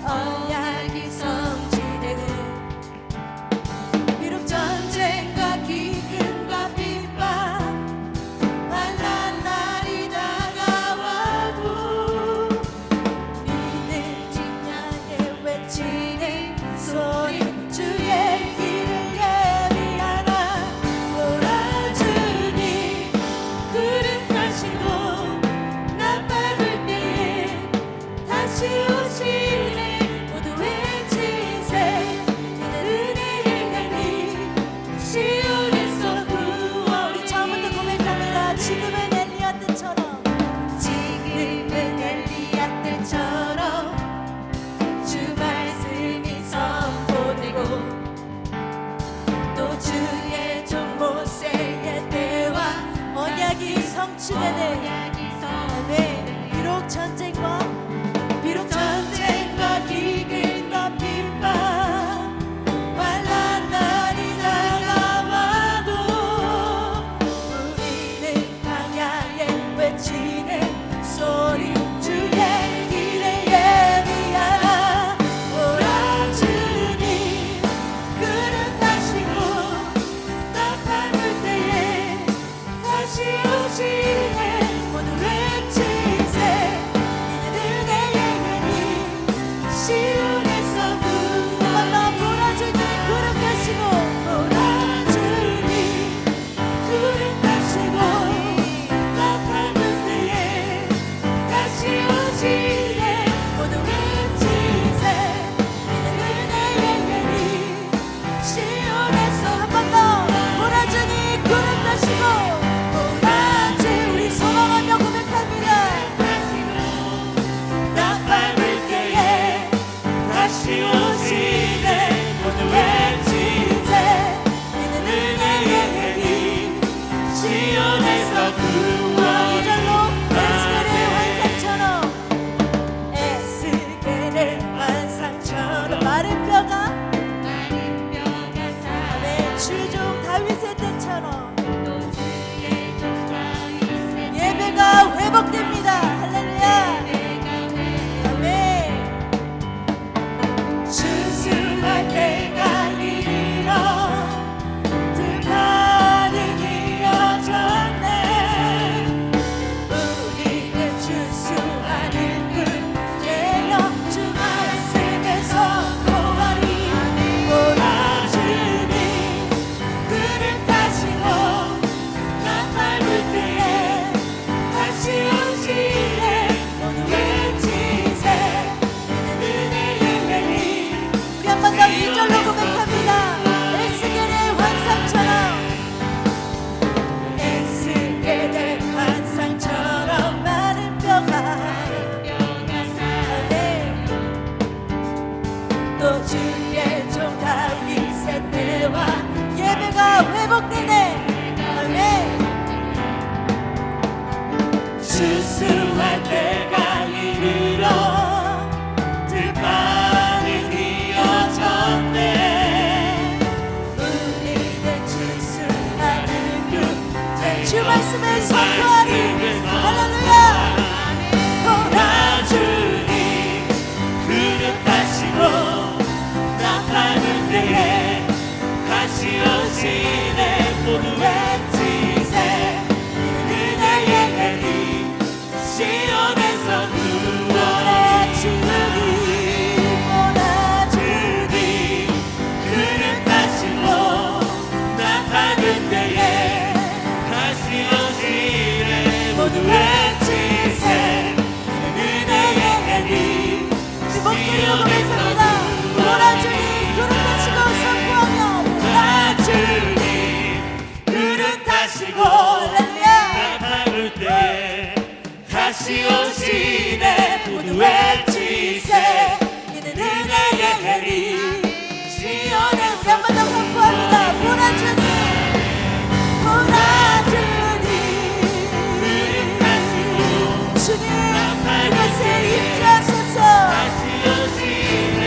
언약이 성취되는 비록 전쟁과 기근과 핍박 환난 날이 다가와도 믿는 진야에 외치는 소리 주의 길을 예비하라 몰아주니 구름 타시고 나 밟을 때에 다시 오시네 모두 외치세 이는 은혜의 하니 시온에서 구원 우리 처음부터 고백합니다. 지금은 엘리야 때처럼 주 말씀이 선포되고 또 주의 종 모세의 때와 언약이 성취되네. 비록 전쟁과 기근과 핍박 환난 날이 다가와도 우리는 광야에 외치는 소리 주의 길을 예비하라 몰아주니 구름 타시고 나 밟을 때에 다시 오시네 모두 외치세 이는 은혜의 하니 시온에서 구원나 몰아주니 구름 타시고 구름 타시고 나 밟을 때에 다시 오시네 모두 외치세 이는 은혜의 하니 시온에서 한 번 더 몰아주니 구름 타시고 우리 소망하며 고백합니다. 나 밟을 때에 다시 오시네 모두 외치세 이는 은혜의 해니 시온에서 구원 이절로 에스겔의 환상처럼 마른 뼈가 주종 다윗의 때처럼 예배가 회복됩니다. 할렐루야. 아멘. 추수할 때가 이르러 들판이 이어졌네. 우리는 추수하는 분 되어 주 말씀에 선포하리 몰아주니 구름 타시고 나 밟을 때에 다시 오시네 모두 외치세 이는 은혜의 하니 우리 한 번 더 2절로 고백합니다. 에스겔의 환상처럼 마른 뼈가 또 주의 종 다윗의 때와 예배가 회복되네. 아멘. 추수할 때가 이르러 들판이 이어졌네. 우리는 추수하는 주 말씀을 선포하리. 할렐루야. 몰아주니 구름 타시고 나 밟을 때에 다시 오시네 모두 외치세 이는 은혜의 해니 시온에서 몰아주니 구름 타시고 나 밟을 때에 다시 오시네 모두 외치세 이는 은혜의 해니 우리 목소리로 고백합니다. 몰아주니 구름 타시고 선포하며 몰아주니 구름 타시고 할렐루야 밟을 때 다시 오시네 모두 외치세 이는 은혜의 해니 시온에 우리 한 번 더 선포합니다. 몰아주니 주님 이곳에 임재하소서. 다시 오시네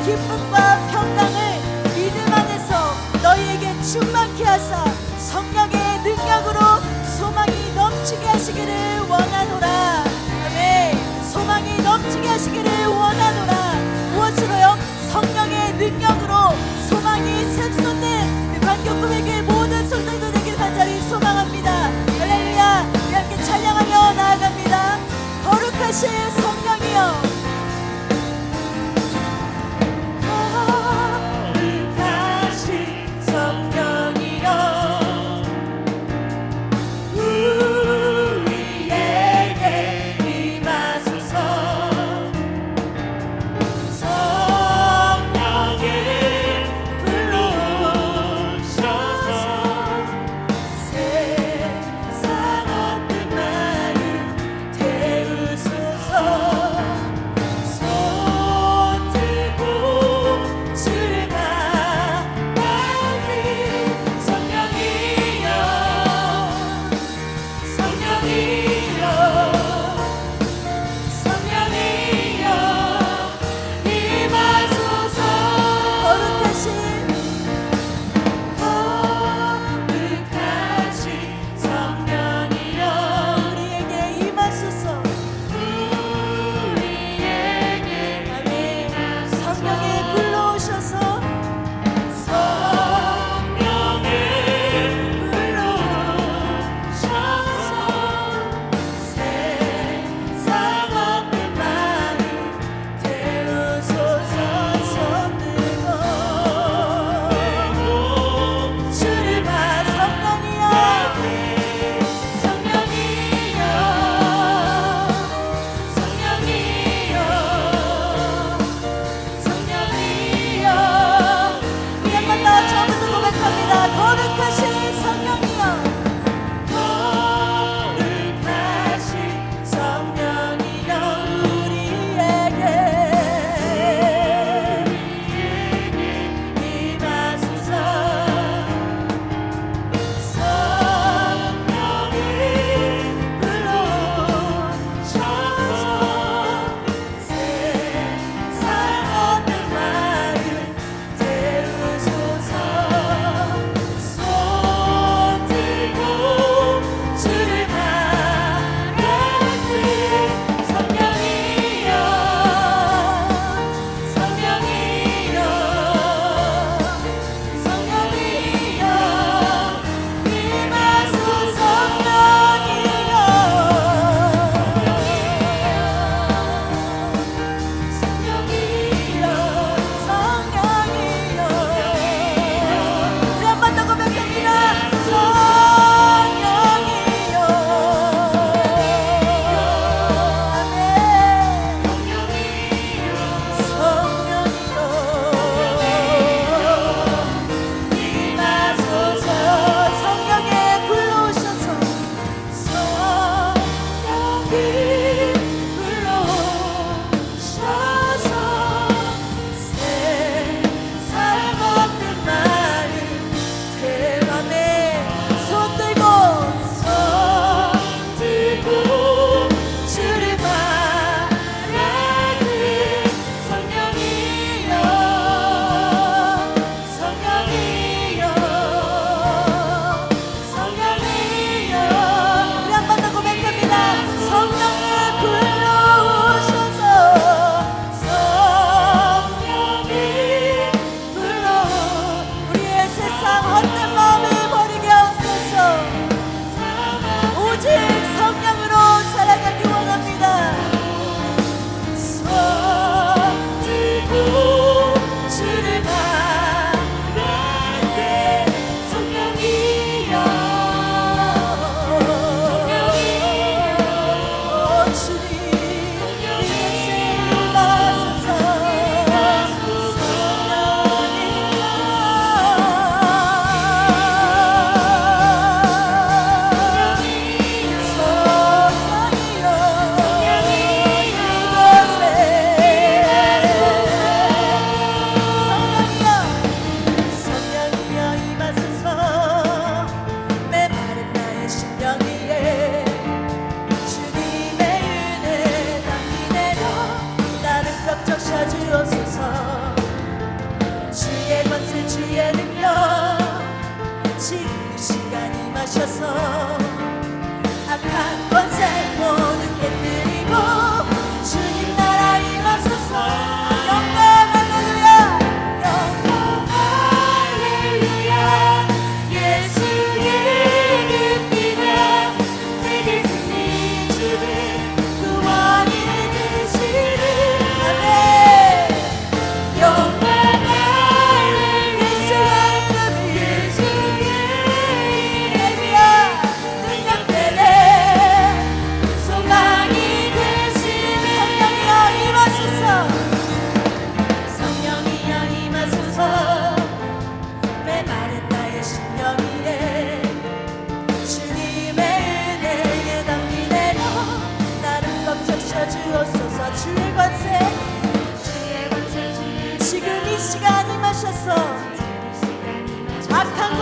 기쁨과 평강을 믿음 안에서 너희에게 충만케 하사 성령의 능력으로 소망이 넘치게 하시기를 원하노라. 아멘. 소망이 넘치게 하시기를 원하노라. 무엇으로요? 성령의 능력으로 소망이 샘솟는 반격금에게 모든 성도들에게 간절히 소망합니다. 할렐루야. 우리 함께 찬양하며 나아갑니다. 거룩하신 성령이여,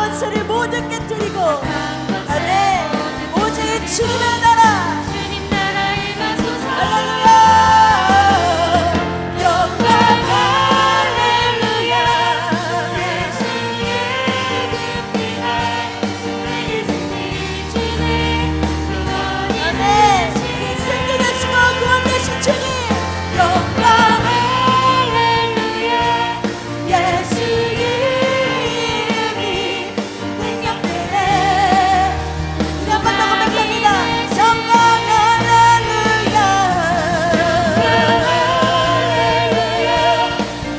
권세를 모두 깨뜨리고 아멘 오직 주님의 나라 주님 나라 임하소서. 할렐루야 영광 할렐루야 예수의 그 피가 내게 승리 주네. 구원이 아멘 승리 되시고 구원 되신 주님 영광 할렐루야. 예수 이름이 능력되네 우리 한번 더 고백합니다 영광 할렐루야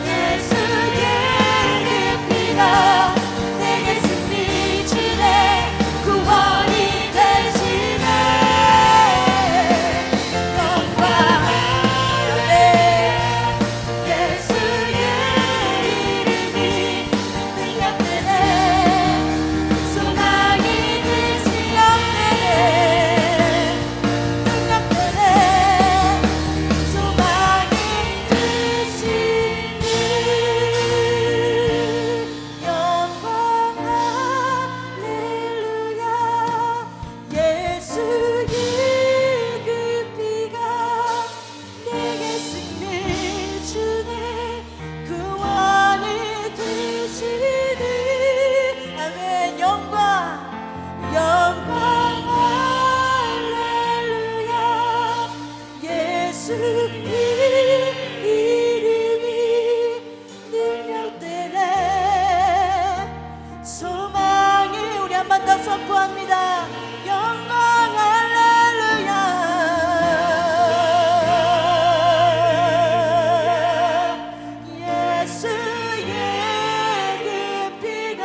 예수의 그 피가 내게 승리 주네 구원이 되시네 영광 할렐루야 예수의 이름이 능력되네 소망이 되시네 능력되네 소망이 되시네 영광 할렐루야 예수의 그 피가 내게 승리 주네 구원이 되시니 아멘 영광 할렐루야 예수 이름이 능력되네 소망이 우리 한 번 더 선포합니다 영광 할렐루야 예수의 그 피가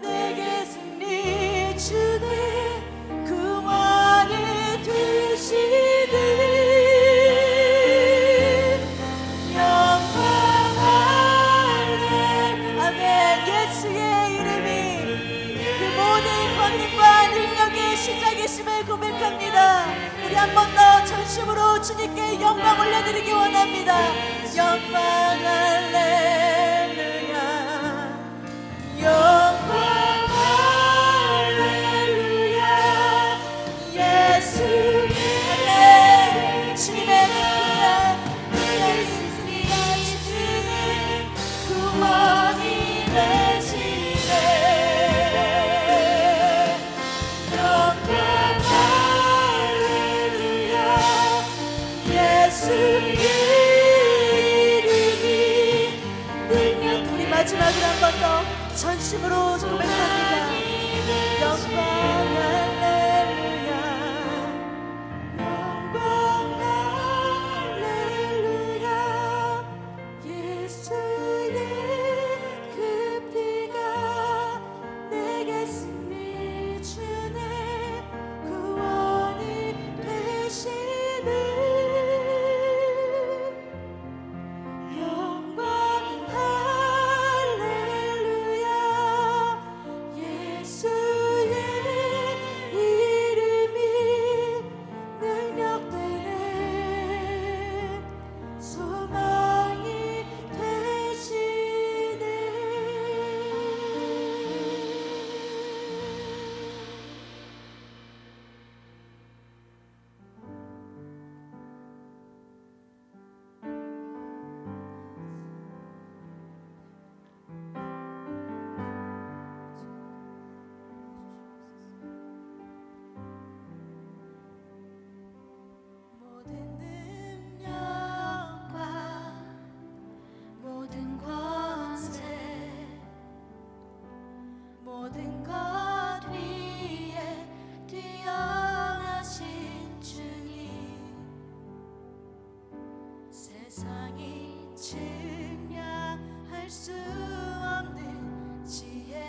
내게 승리 주네 구원이 되시니 영광 할렐루야 아멘 예수의 이름이 그 모든 권능과 능력의 시작이심을 고백합니다 우리 한 번 더 전심으로 주님께 영광 올려드리기 원합니다 영광 할렐루야 영광 할렐루야 예수 할렐 주님의 피가 내게 승리 주시네 구원이 되시네 영광 할렐루야 예수 이름이 능력 우리 마지막으로 한 번 더 전심으로 고백합니다 영광 할렐루야 영광 할렐루야 예수의 그 피가 내게 승리 주네 구원이 되시네 영광 할렐루야 예수의 이름이 능력되네 소망이 되시네 모든 능력과 모든 권세 모든 것 위에 뛰어나신 주님 세상이 증명할 수 없는 지혜로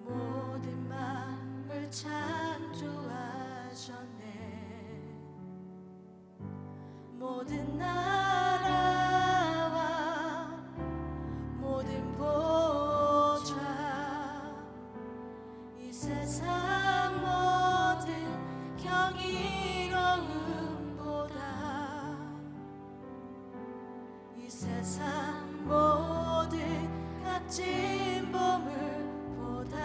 모든 만물 창조하셨네 모든 나라와 모든 보좌 이 세상 모든 경이로움보다 이 세상 모든 값진 보물보다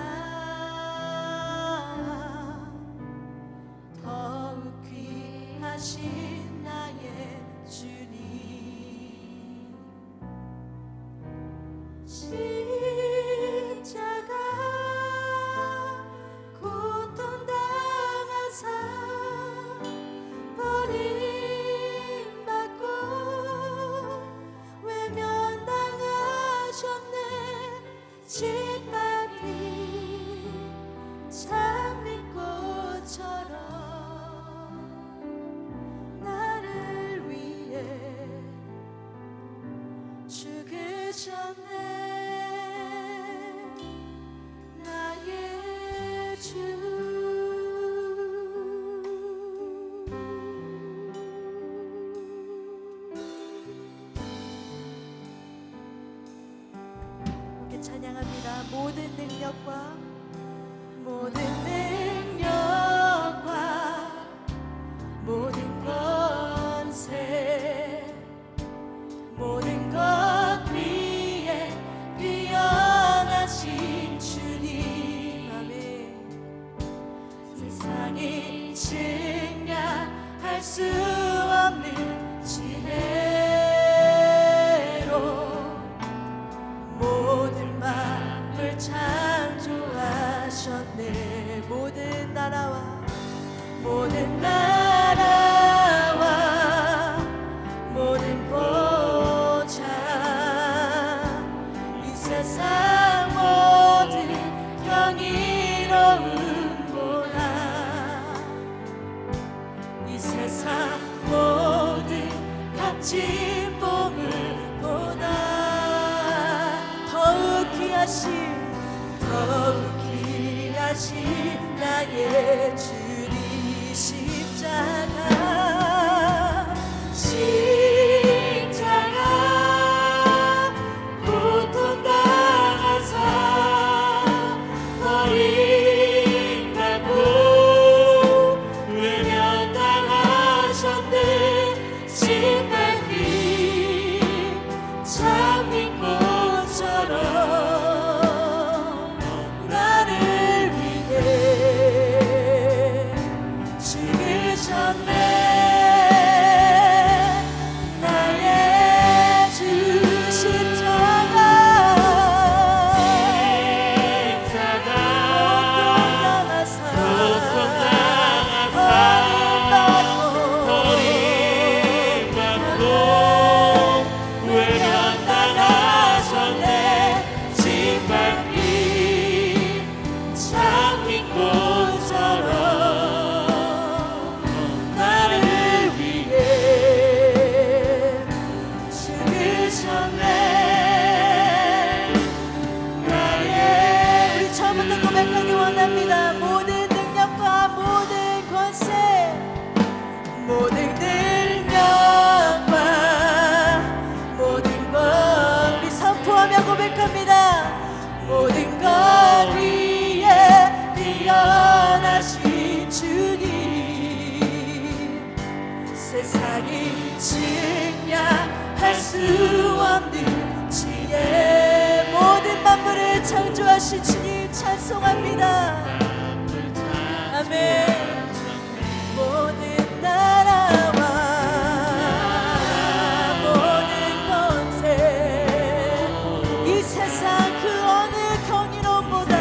더욱 귀하신 나의 주님. 십자가 고통당하사 버림받고 외면당하셨네. 짓밟힌 장미꽃처럼 나를 위해 죽으셨네. 나의 주. 함께 찬양합니다. 모든 능력과 모든 권세 모든 것 위에 뛰어나신 주님. 아멘. 세상이 증량할 수 없는 지혜로 모든 마음을 창조하셨네. 모든 나라와 모든 보좌 이 세상 모든 경이로움보다 이 세상 모든 값진 보물보다 더욱 귀하신 나의 주님. 십자가 고통당하사 버림받고 외면당하셨네. 짓밟힌 장미꽃처럼 나를 위해 죽으셨네. 나의 주. 십자가 고통당하사 외면당하셨네. 짓밟힌 장미꽃처럼 나를 위해 죽으셨네. 나의 우리 처음부터 고백하기 원합니다. 모든 능력과 모든 권세 모든 능력과 모든 것 우리 선포하며 고백합니다. 모든 것 위에 뛰어나신 주님. 세상이 증량할 수 없는 지혜 모든 만물을 창조하신 주님 찬송합니다. 아멘. 모든 나라와 모든 권세 이 세상 그 어느 경이로움보다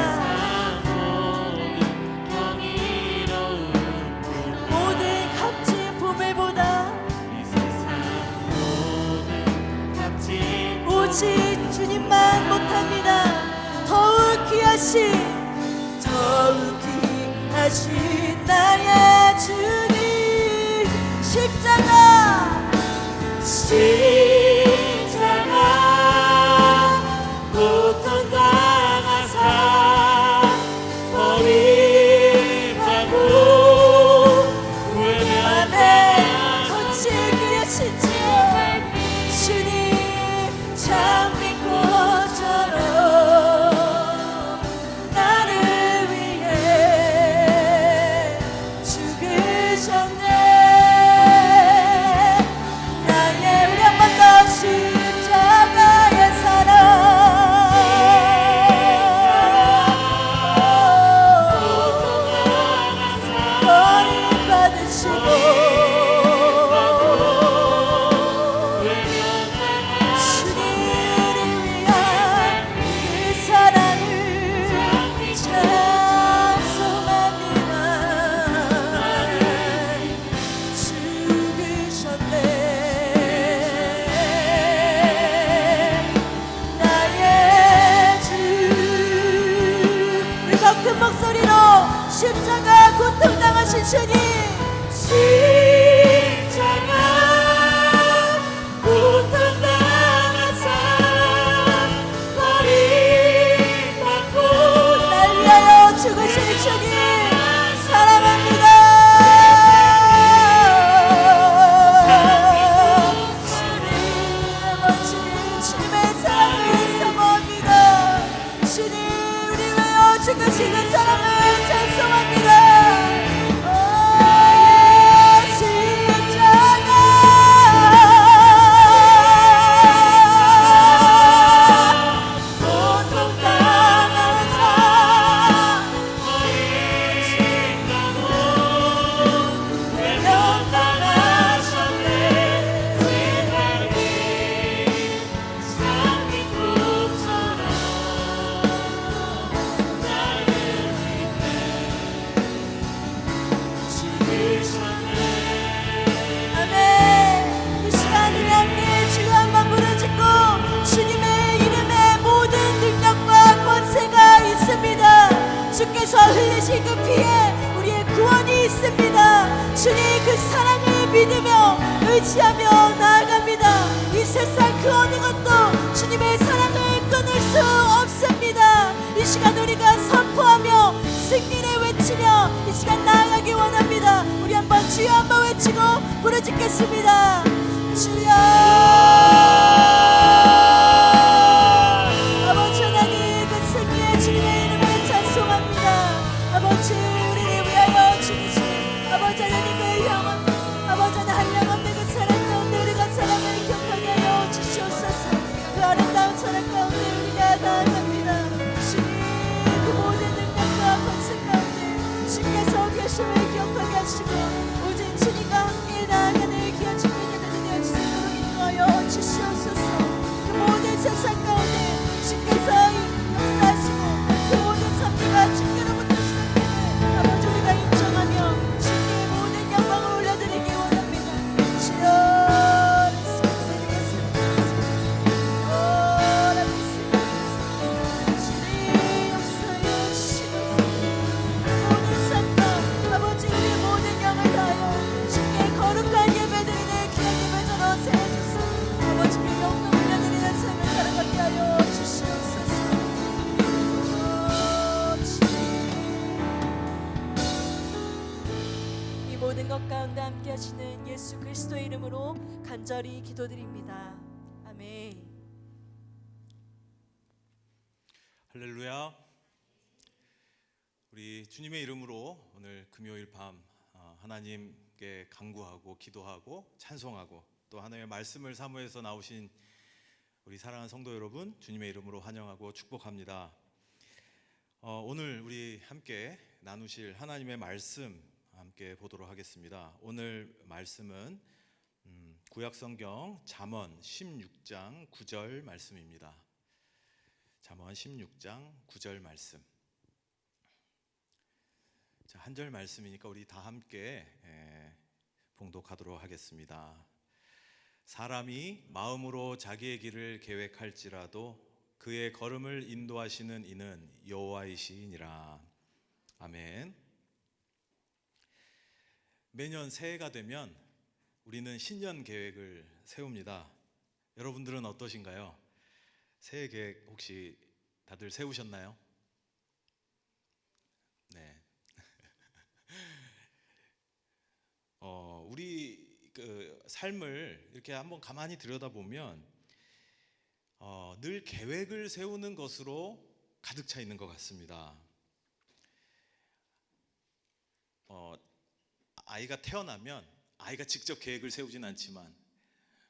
모든 값진 보물보다 오직 주님만 못합니다. 더욱 귀하신 나의 주님. 십자가 고통당하사 버림받고 외면당하셨네. 거칠 그려신 주님 장미꽃처럼 나를 위해 죽으셨네. 나의 우리 한번 십자가 고통당하신 주님, 십자가 고통당하사 버림받고 날 위하여 죽으신 주님 사랑합니다. 주님, 아버지 주님의 사랑을 사모합니다. 주님, 우리 위하여 죽으시는 사랑을 찬송합니다. 아멘. 이 시간 우리 함께 주여 한번 부르짖고 주님의 이름에 모든 능력과 권세가 있습니다. 주께서 흘리신 그 피에 우리의 구원이 있습니다. 주님 그 사랑을 믿으며 의지하며 나아갑니다. 이 세상 그 어느 것도 주님의 사랑을 끊을 수 없습니다. 이 시간 우리가 선포하며 승리를 외치며 이 시간 나아가기 원합니다. 우리 한번 주여 한번 외치고 부르짖겠습니다. 주여, 아버지 하나님, 그 승리의 주님의 이름을 찬송합니다. 아버지 우리를 위하여 주신 아버지 하나님 그 영원, 아버지 하나님 한량없는 그 사랑 가운데 우리가 사랑을 기억하게 하여 주시옵소서. 그 아름다운 사랑 가운데 우리가 나아갑니다. 주님 그 모든 능력과 권세 가운데 주께서 계심을 기억하게 하시고 오직 주님과 함께 나아가는 귀한 주님의 되는 역사로 인도하여 주시옵소서. 그 모든 세상 가운데 주께서 역사하시고 그 모든 섭리가 주께로부터 시작되는 아버지 우리가 인정하며 주님의 모든 영광을 올려드리기 원합니다. 주여 말씀드리겠습니다. 주님 역사여 주시옵소서. 모든 삶과 아버지 우리의 모든 영을 다하여 주께 거룩한 예배드리는 귀한 예배자로 세워주시옵소서. 아버지께 영광 올려드리는 삶을 살아가게 하여 주시옵소서. 주님, 이 모든 것 가운데 함께 하시는 예수 그리스도의 이름으로 간절히 기도드립니다. 아멘. 할렐루야. 우리 주님의 이름으로 오늘 금요일 밤 하나님께 간구하고 기도하고 찬송하고 또 하나님의 말씀을 사모해서 나오신 우리 사랑하는 성도 여러분, 주님의 이름으로 환영하고 축복합니다. 오늘 우리 함께 나누실 하나님의 말씀 함께 보도록 하겠습니다. 오늘 말씀은 구약성경 잠언 16장 9절 말씀입니다. 잠언 16장 9절 말씀. 자, 한 절 말씀이니까 우리 다 함께 봉독하도록 하겠습니다. 사람이 마음으로 자기의 길을 계획할지라도 그의 걸음을 인도하시는 이는 여호와이시니라. 아멘. 매년 새해가 되면 우리는 신년 계획을 세웁니다. 여러분들은 어떠신가요? 새해 계획 혹시 다들 세우셨나요? 네. 우리 그 삶을 이렇게 한번 가만히 들여다보면 늘 계획을 세우는 것으로 가득 차 있는 것 같습니다. 아이가 태어나면 아이가 직접 계획을 세우진 않지만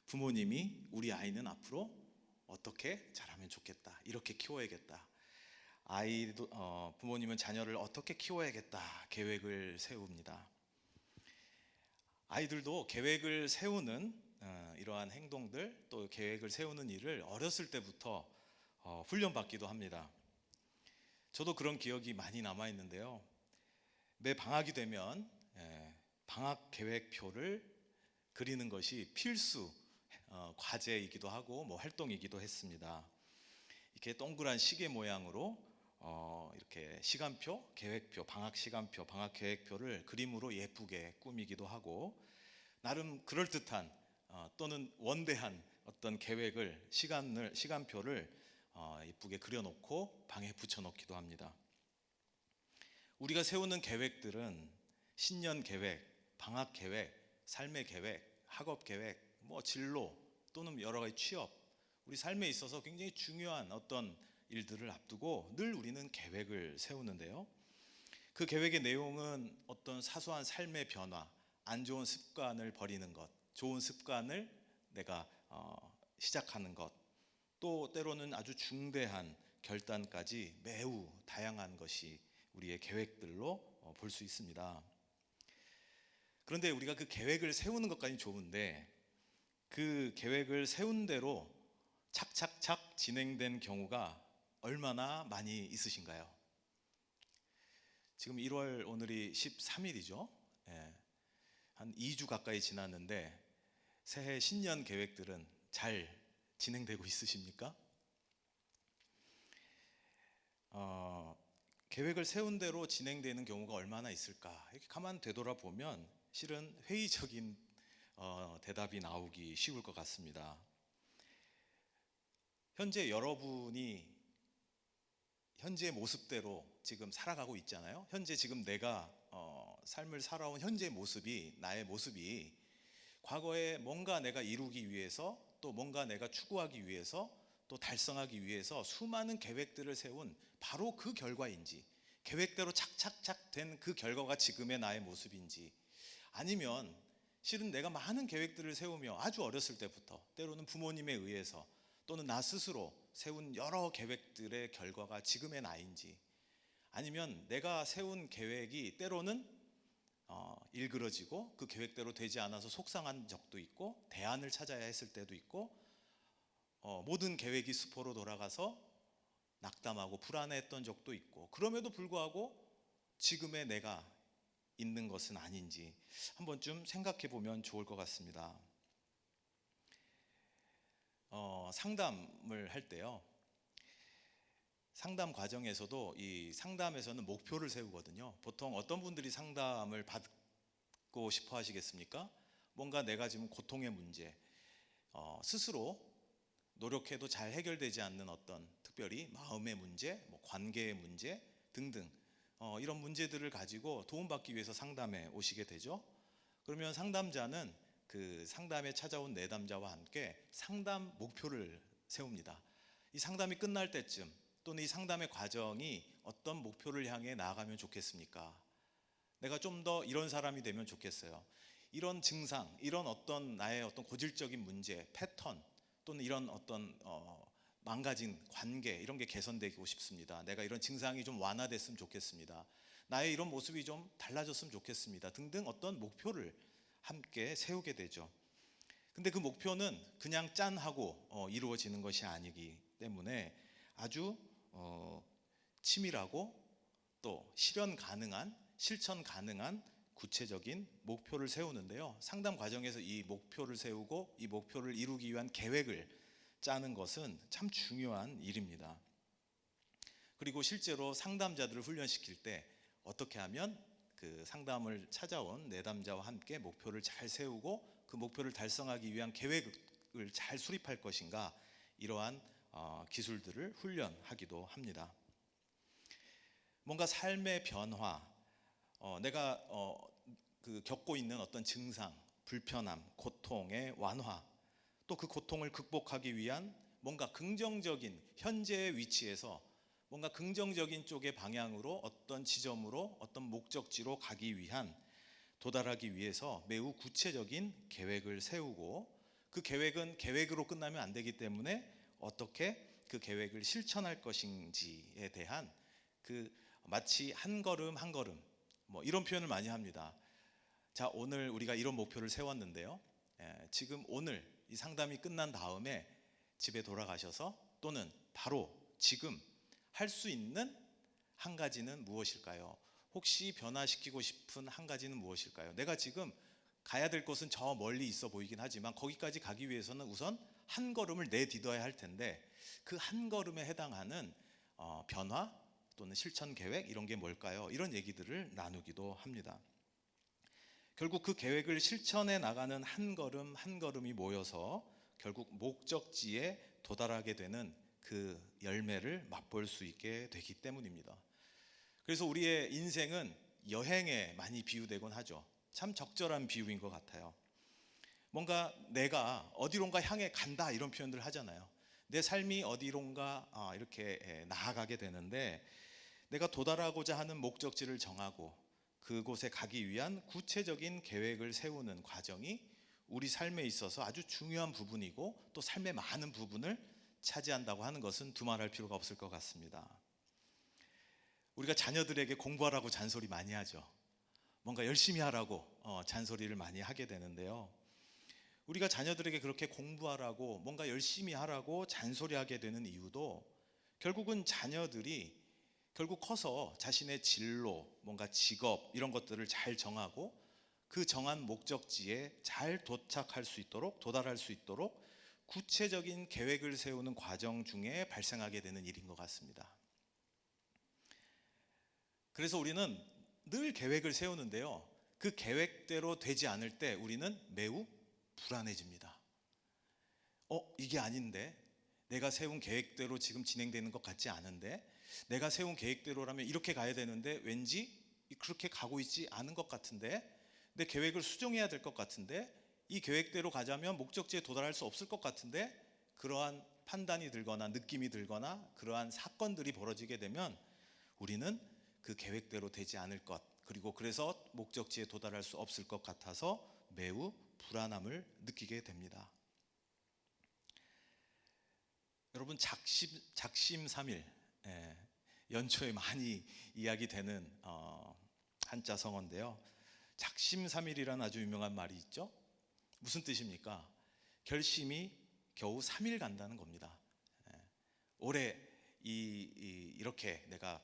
부모님이 우리 아이는 앞으로 어떻게 자라면 좋겠다, 이렇게 키워야겠다. 아이도 부모님은 자녀를 어떻게 키워야겠다 계획을 세웁니다. 아이들도 계획을 세우는 이러한 행동들, 또 계획을 세우는 일을 어렸을 때부터 훈련받기도 합니다. 저도 그런 기억이 많이 남아 있는데요. 매 방학이 되면 방학 계획표를 그리는 것이 필수 과제이기도 하고 활동이기도 했습니다. 이렇게 동그란 시계 모양으로 이렇게 시간표, 계획표, 방학 시간표, 방학 계획표를 그림으로 예쁘게 꾸미기도 하고 나름 그럴듯한 또는 원대한 어떤 계획을 시간표를 예쁘게 그려놓고 방에 붙여놓기도 합니다. 우리가 세우는 계획들은 신년 계획, 방학 계획, 삶의 계획, 학업 계획, 뭐 진로 또는 여러 가지 취업, 우리 삶에 있어서 굉장히 중요한 어떤 일들을 앞두고 늘 우리는 계획을 세우는데요. 그 계획의 내용은 어떤 사소한 삶의 변화, 안 좋은 습관을 버리는 것, 좋은 습관을 내가 시작하는 것, 또 때로는 아주 중대한 결단까지 매우 다양한 것이 우리의 계획들로 볼 수 있습니다. 그런데 우리가 그 계획을 세우는 것까지는 좋은데 그 계획을 세운 대로 착착착 진행된 경우가 얼마나 많이 있으신가요? 지금 1월 오늘이 13일이죠. 한 2주 가까이 지났는데 새해 신년 계획들은 잘 진행되고 있으십니까? 계획을 세운 대로 진행되는 경우가 얼마나 있을까? 이렇게 가만 되돌아보면 실은 회의적인 대답이 나오기 쉬울 것 같습니다. 현재 여러분이 현재의 모습대로 지금 살아가고 있잖아요. 현재 지금 내가 삶을 살아온 현재 모습이, 나의 모습이 과거에 뭔가 내가 이루기 위해서 또 뭔가 내가 추구하기 위해서 또 달성하기 위해서 수많은 계획들을 세운 바로 그 결과인지, 계획대로 착착착 된 그 결과가 지금의 나의 모습인지, 아니면 실은 내가 많은 계획들을 세우며 아주 어렸을 때부터 때로는 부모님에 의해서 또는 나 스스로 세운 여러 계획들의 결과가 지금의 나인지, 아니면 내가 세운 계획이 때로는 일그러지고 그 계획대로 되지 않아서 속상한 적도 있고 대안을 찾아야 했을 때도 있고 모든 계획이 수포로 돌아가서 낙담하고 불안해했던 적도 있고, 그럼에도 불구하고 지금의 내가 있는 것은 아닌지 한번쯤 생각해 보면 좋을 것 같습니다. 상담을 할 때요, 상담 과정에서도 이 상담에서는 목표를 세우거든요. 보통 어떤 분들이 상담을 받고 싶어 하시겠습니까? 뭔가 내가 지금 고통의 문제, 스스로 노력해도 잘 해결되지 않는 어떤 특별히 마음의 문제, 뭐 관계의 문제 등등 이런 문제들을 가지고 도움받기 위해서 상담에 오시게 되죠. 그러면 상담자는 그 상담에 찾아온 내담자와 함께 상담 목표를 세웁니다. 이 상담이 끝날 때쯤 또는 이 상담의 과정이 어떤 목표를 향해 나아가면 좋겠습니까? 내가 좀 더 이런 사람이 되면 좋겠어요. 이런 증상, 이런 어떤 나의 어떤 고질적인 문제, 패턴 또는 이런 어떤 망가진 관계, 이런 게 개선되고 싶습니다. 내가 이런 증상이 좀 완화됐으면 좋겠습니다. 나의 이런 모습이 좀 달라졌으면 좋겠습니다. 등등 어떤 목표를 함께 세우게 되죠. 근데 그 목표는 그냥 짠하고 이루어지는 것이 아니기 때문에 아주 치밀하고 또 실현 가능한, 실천 가능한 구체적인 목표를 세우는데요. 상담 과정에서 이 목표를 세우고 이 목표를 이루기 위한 계획을 짜는 것은 참 중요한 일입니다. 그리고 실제로 상담자들을 훈련시킬 때 어떻게 하면 그 상담을 찾아온 내담자와 함께 목표를 잘 세우고 그 목표를 달성하기 위한 계획을 잘 수립할 것인가, 이러한 기술들을 훈련하기도 합니다. 뭔가 삶의 변화, 내가 그 겪고 있는 어떤 증상, 불편함, 고통의 완화, 또 그 고통을 극복하기 위한 뭔가 긍정적인 현재의 위치에서 뭔가 긍정적인 쪽의 방향으로 어떤 지점으로 어떤 목적지로 가기 위한, 도달하기 위해서 매우 구체적인 계획을 세우고, 그 계획은 계획으로 끝나면 안 되기 때문에 어떻게 그 계획을 실천할 것인지에 대한 그 마치 한 걸음 한 걸음, 뭐 이런 표현을 많이 합니다. 자, 오늘 우리가 이런 목표를 세웠는데요, 지금 오늘 이 상담이 끝난 다음에 집에 돌아가셔서 또는 바로 지금 할 수 있는 한 가지는 무엇일까요? 혹시 변화시키고 싶은 한 가지는 무엇일까요? 내가 지금 가야 될 곳은 저 멀리 있어 보이긴 하지만 거기까지 가기 위해서는 우선 한 걸음을 내디뎌야 할 텐데 그 한 걸음에 해당하는 변화, 또는 실천 계획 이런 게 뭘까요? 이런 얘기들을 나누기도 합니다. 결국 그 계획을 실천해 나가는 한 걸음 한 걸음이 모여서 결국 목적지에 도달하게 되는 그 열매를 맛볼 수 있게 되기 때문입니다. 그래서 우리의 인생은 여행에 많이 비유되곤 하죠. 참 적절한 비유인 것 같아요. 뭔가 내가 어디론가 향해 간다 이런 표현들 하잖아요. 내 삶이 어디론가 이렇게 나아가게 되는데, 내가 도달하고자 하는 목적지를 정하고 그곳에 가기 위한 구체적인 계획을 세우는 과정이 우리 삶에 있어서 아주 중요한 부분이고 또 삶의 많은 부분을 차지한다고 하는 것은 두말할 필요가 없을 것 같습니다. 우리가 자녀들에게 공부하라고 잔소리 많이 하죠. 뭔가 열심히 하라고 잔소리를 많이 하게 되는데요. 우리가 자녀들에게 그렇게 공부하라고 뭔가 열심히 하라고 잔소리하게 되는 이유도 결국은 자녀들이 결국 커서 자신의 진로, 뭔가 직업 이런 것들을 잘 정하고 그 정한 목적지에 잘 도착할 수 있도록, 도달할 수 있도록 구체적인 계획을 세우는 과정 중에 발생하게 되는 일인 것 같습니다. 그래서 우리는 늘 계획을 세우는데요, 그 계획대로 되지 않을 때 우리는 매우 불안해집니다. 이게 아닌데, 내가 세운 계획대로 지금 진행되는 것 같지 않은데, 내가 세운 계획대로라면 이렇게 가야 되는데 왠지 그렇게 가고 있지 않은 것 같은데, 내 계획을 수정해야 될 것 같은데, 이 계획대로 가자면 목적지에 도달할 수 없을 것 같은데, 그러한 판단이 들거나 느낌이 들거나 그러한 사건들이 벌어지게 되면 우리는 그 계획대로 되지 않을 것, 그리고 그래서 목적지에 도달할 수 없을 것 같아서 매우 불안함을 느끼게 됩니다. 여러분, 작심삼일, 연초에 많이 이야기되는 한자 성어인데요. 작심삼일이라는 아주 유명한 말이 있죠. 무슨 뜻입니까? 결심이 겨우 3일 간다는 겁니다. 올해 이렇게 내가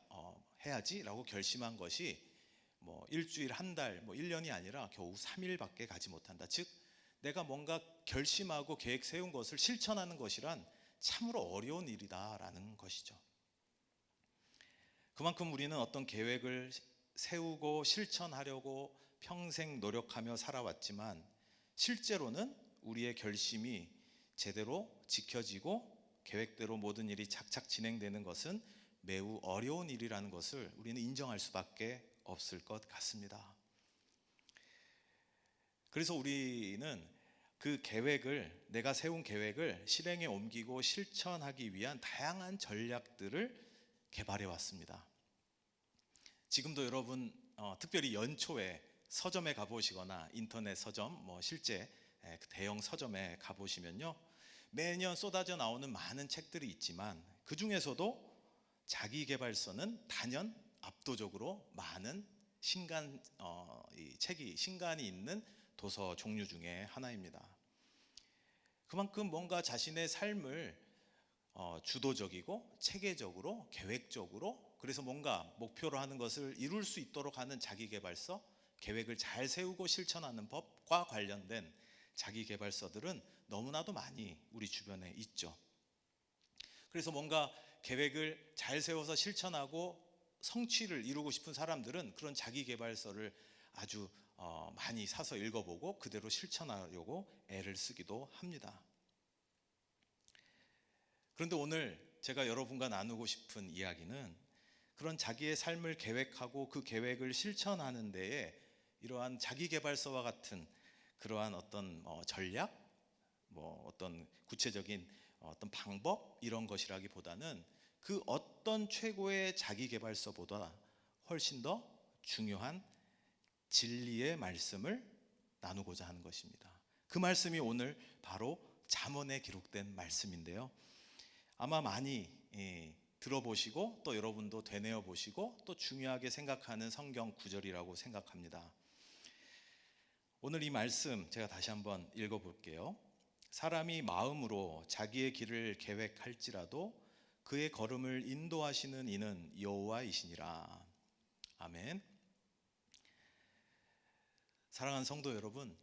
해야지라고 결심한 것이 뭐 일주일, 한 달, 뭐 1년이 아니라 겨우 3일밖에 가지 못한다. 즉, 내가 뭔가 결심하고 계획 세운 것을 실천하는 것이란 참으로 어려운 일이다라는 것이죠. 그만큼 우리는 어떤 계획을 세우고 실천하려고 평생 노력하며 살아왔지만 실제로는 우리의 결심이 제대로 지켜지고 계획대로 모든 일이 착착 진행되는 것은 매우 어려운 일이라는 것을 우리는 인정할 수밖에 없을 것 같습니다. 그래서 우리는 그 계획을, 내가 세운 계획을 실행에 옮기고 실천하기 위한 다양한 전략들을 개발해 왔습니다. 지금도 여러분 특별히 연초에 서점에 가보시거나 인터넷 서점, 실제 대형 서점에 가보시면요, 매년 쏟아져 나오는 많은 책들이 있지만 그 중에서도 자기계발서는 단연 압도적으로 많은 신간이 있는 도서 종류 중에 하나입니다. 그만큼 뭔가 자신의 삶을 주도적이고 체계적으로, 계획적으로, 그래서 뭔가 목표로 하는 것을 이룰 수 있도록 하는 자기계발서, 계획을 잘 세우고 실천하는 법과 관련된 자기계발서들은 너무나도 많이 우리 주변에 있죠. 그래서 뭔가 계획을 잘 세워서 실천하고 성취를 이루고 싶은 사람들은 그런 자기계발서를 아주 많이 사서 읽어보고 그대로 실천하려고 애를 쓰기도 합니다. 그런데 오늘 제가 여러분과 나누고 싶은 이야기는 그런 자기의 삶을 계획하고 그 계획을 실천하는 데에 이러한 자기계발서와 같은 그러한 어떤 전략, 어떤 구체적인 어떤 방법 이런 것이라기보다는 그 어떤 최고의 자기계발서보다 훨씬 더 중요한 진리의 말씀을 나누고자 하는 것입니다. 그 말씀이 오늘 바로 잠언에 기록된 말씀인데요, 아마 많이 들어보시고 또 여러분도 되뇌어 보시고 또 중요하게 생각하는 성경 구절이라고 생각합니다. 오늘 이 말씀 제가 다시 한번 읽어볼게요. 사람이 마음으로 자기의 길을 계획할지라도 그의 걸음을 인도하시는 이는 여호와이시니라. 아멘. 사랑하는 성도 여러분,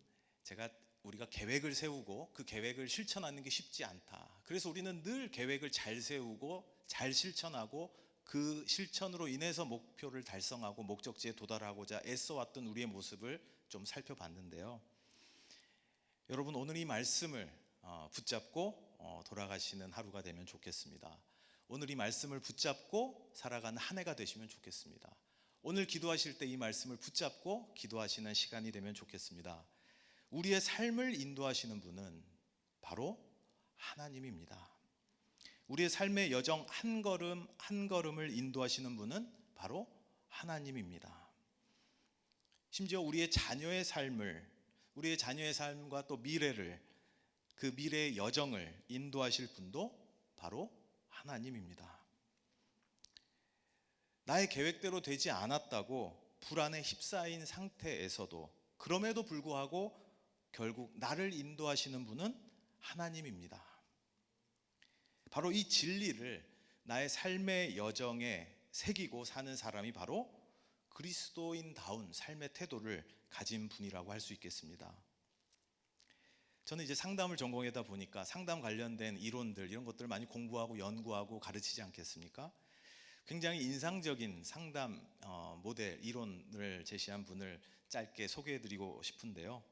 우리가 계획을 세우고 그 계획을 실천하는 게 쉽지 않다. 그래서 우리는 늘 계획을 잘 세우고 잘 실천하고 그 실천으로 인해서 목표를 달성하고 목적지에 도달하고자 애써왔던 우리의 모습을 좀 살펴봤는데요. 여러분, 오늘 이 말씀을 붙잡고 돌아가시는 하루가 되면 좋겠습니다. 오늘 이 말씀을 붙잡고 살아가는 한 해가 되시면 좋겠습니다. 오늘 기도하실 때 이 말씀을 붙잡고 기도하시는 시간이 되면 좋겠습니다. 우리의 삶을 인도하시는 분은 바로 하나님입니다. 우리의 삶의 여정 한 걸음 한 걸음을 인도하시는 분은 바로 하나님입니다. 심지어 우리의 자녀의 삶과 또 미래를, 그 미래의 여정을 인도하실 분도 바로 하나님입니다. 나의 계획대로 되지 않았다고 불안에 휩싸인 상태에서도, 그럼에도 불구하고 결국 나를 인도하시는 분은 하나님입니다. 바로 이 진리를 나의 삶의 여정에 새기고 사는 사람이 바로 그리스도인다운 삶의 태도를 가진 분이라고 할 수 있겠습니다. 저는 이제 상담을 전공하다 보니까 상담 관련된 이론들, 이런 것들을 많이 공부하고 연구하고 가르치지 않겠습니까? 굉장히 인상적인 상담 모델, 이론을 제시한 분을 짧게 소개해드리고 싶은데요.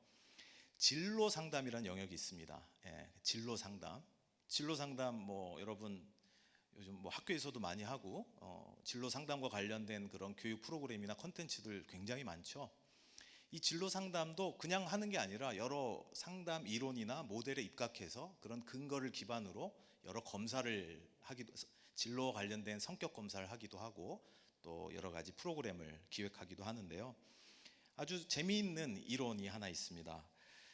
진로 상담이라는 영역이 있습니다. 진로 상담. 진로 상담 여러분 요즘 학교에서도 많이 하고 진로 상담과 관련된 그런 교육 프로그램이나 콘텐츠들 굉장히 많죠. 이 진로 상담도 그냥 하는 게 아니라 여러 상담 이론이나 모델에 입각해서 그런 근거를 기반으로 여러 검사를 하기도, 진로와 관련된 성격 검사를 하기도 하고 또 여러 가지 프로그램을 기획하기도 하는데요. 아주 재미있는 이론이 하나 있습니다.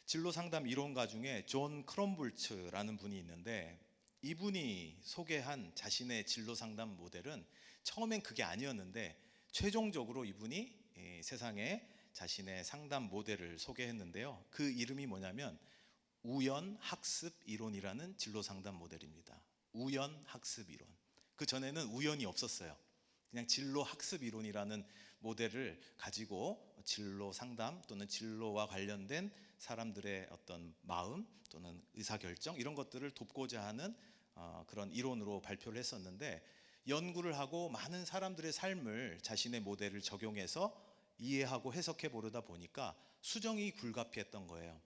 진로 상담 이론가 중에 존 크롬볼츠라는 분이 있는데, 이분이 소개한 자신의 진로 상담 모델은 처음엔 그게 아니었는데 최종적으로 이분이 세상에 자신의 상담 모델을 소개했는데요. 그 이름이 뭐냐면 우연학습 이론이라는 진로 상담 모델입니다. 우연학습 이론. 그 전에는 우연이 없었어요. 그냥 진로 학습 이론이라는 모델을 가지고 진로 상담 또는 진로와 관련된 사람들의 어떤 마음 또는 의사결정, 이런 것들을 돕고자 하는 그런 이론으로 발표를 했었는데, 연구를 하고 많은 사람들의 삶을 자신의 모델을 적용해서 이해하고 해석해 보려다 보니까 수정이 불가피했던 거예요.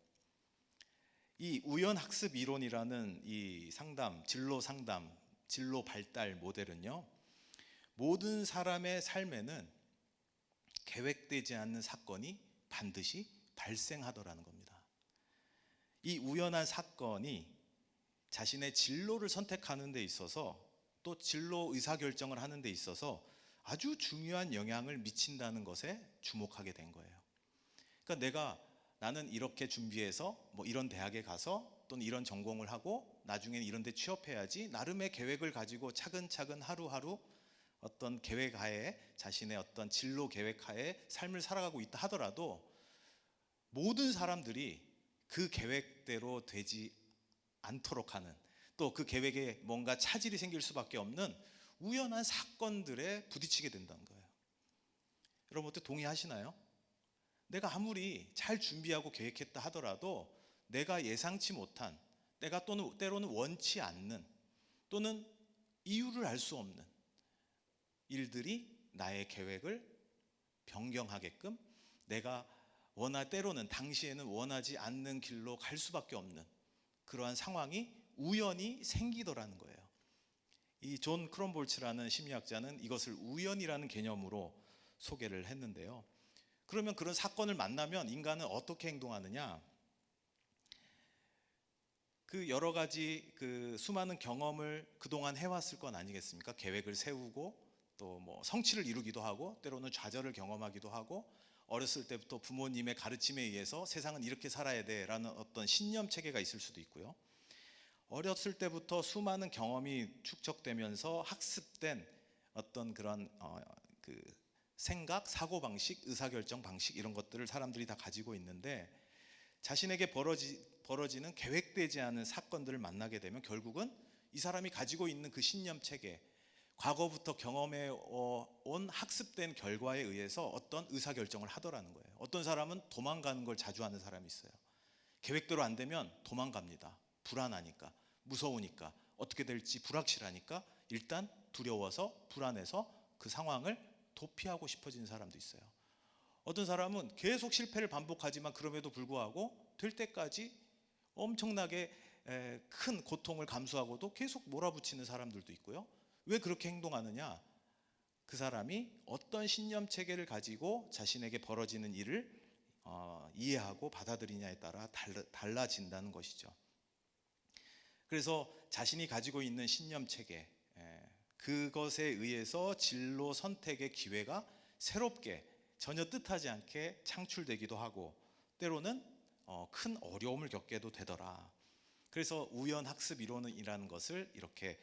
이 우연학습 이론이라는 이 진로 발달 모델은요, 모든 사람의 삶에는 계획되지 않는 사건이 반드시 발생하더라는 겁니다. 이 우연한 사건이 자신의 진로를 선택하는 데 있어서, 또 진로 의사결정을 하는 데 있어서 아주 중요한 영향을 미친다는 것에 주목하게 된 거예요. 그러니까 나는 이렇게 준비해서 이런 대학에 가서 또는 이런 전공을 하고 나중에는 이런 데 취업해야지, 나름의 계획을 가지고 차근차근 하루하루 어떤 계획하에, 자신의 어떤 진로 계획하에 삶을 살아가고 있다 하더라도 모든 사람들이 그 계획대로 되지 않도록 하는, 또 그 계획에 뭔가 차질이 생길 수밖에 없는 우연한 사건들에 부딪히게 된다는 거예요. 여러분, 어때, 동의하시나요? 내가 아무리 잘 준비하고 계획했다 하더라도 내가 예상치 못한, 내가 또는 때로는 원치 않는, 또는 이유를 알 수 없는 일들이 나의 계획을 변경하게끔, 내가 때로는 당시에는 원하지 않는 길로 갈 수밖에 없는 그러한 상황이 우연히 생기더라는 거예요. 이 존 크롬볼츠라는 심리학자는 이것을 우연이라는 개념으로 소개를 했는데요. 그러면 그런 사건을 만나면 인간은 어떻게 행동하느냐? 그 여러 가지 그 수많은 경험을 그동안 해왔을 건 아니겠습니까? 계획을 세우고 또 성취를 이루기도 하고 때로는 좌절을 경험하기도 하고, 어렸을 때부터 부모님의 가르침에 의해서 세상은 이렇게 살아야 돼라는 어떤 신념 체계가 있을 수도 있고요. 어렸을 때부터 수많은 경험이 축적되면서 학습된 어떤 그런 그 생각, 사고방식, 의사결정 방식, 이런 것들을 사람들이 다 가지고 있는데, 자신에게 벌어지는 계획되지 않은 사건들을 만나게 되면 결국은 이 사람이 가지고 있는 그 신념 체계, 과거부터 경험해 온 학습된 결과에 의해서 어떤 의사결정을 하더라는 거예요. 어떤 사람은 도망가는 걸 자주 하는 사람이 있어요. 계획대로 안 되면 도망갑니다. 불안하니까, 무서우니까, 어떻게 될지 불확실하니까 일단 두려워서 불안해서 그 상황을 도피하고 싶어지는 사람도 있어요. 어떤 사람은 계속 실패를 반복하지만 그럼에도 불구하고 될 때까지 엄청나게 큰 고통을 감수하고도 계속 몰아붙이는 사람들도 있고요. 왜 그렇게 행동하느냐? 그 사람이 어떤 신념 체계를 가지고 자신에게 벌어지는 일을 이해하고 받아들이냐에 따라 달라진다는 것이죠. 그래서 자신이 가지고 있는 신념 체계, 그것에 의해서 진로 선택의 기회가 새롭게 전혀 뜻하지 않게 창출되기도 하고 때로는 큰 어려움을 겪게도 되더라. 그래서 우연학습 이론이라는 것을 이렇게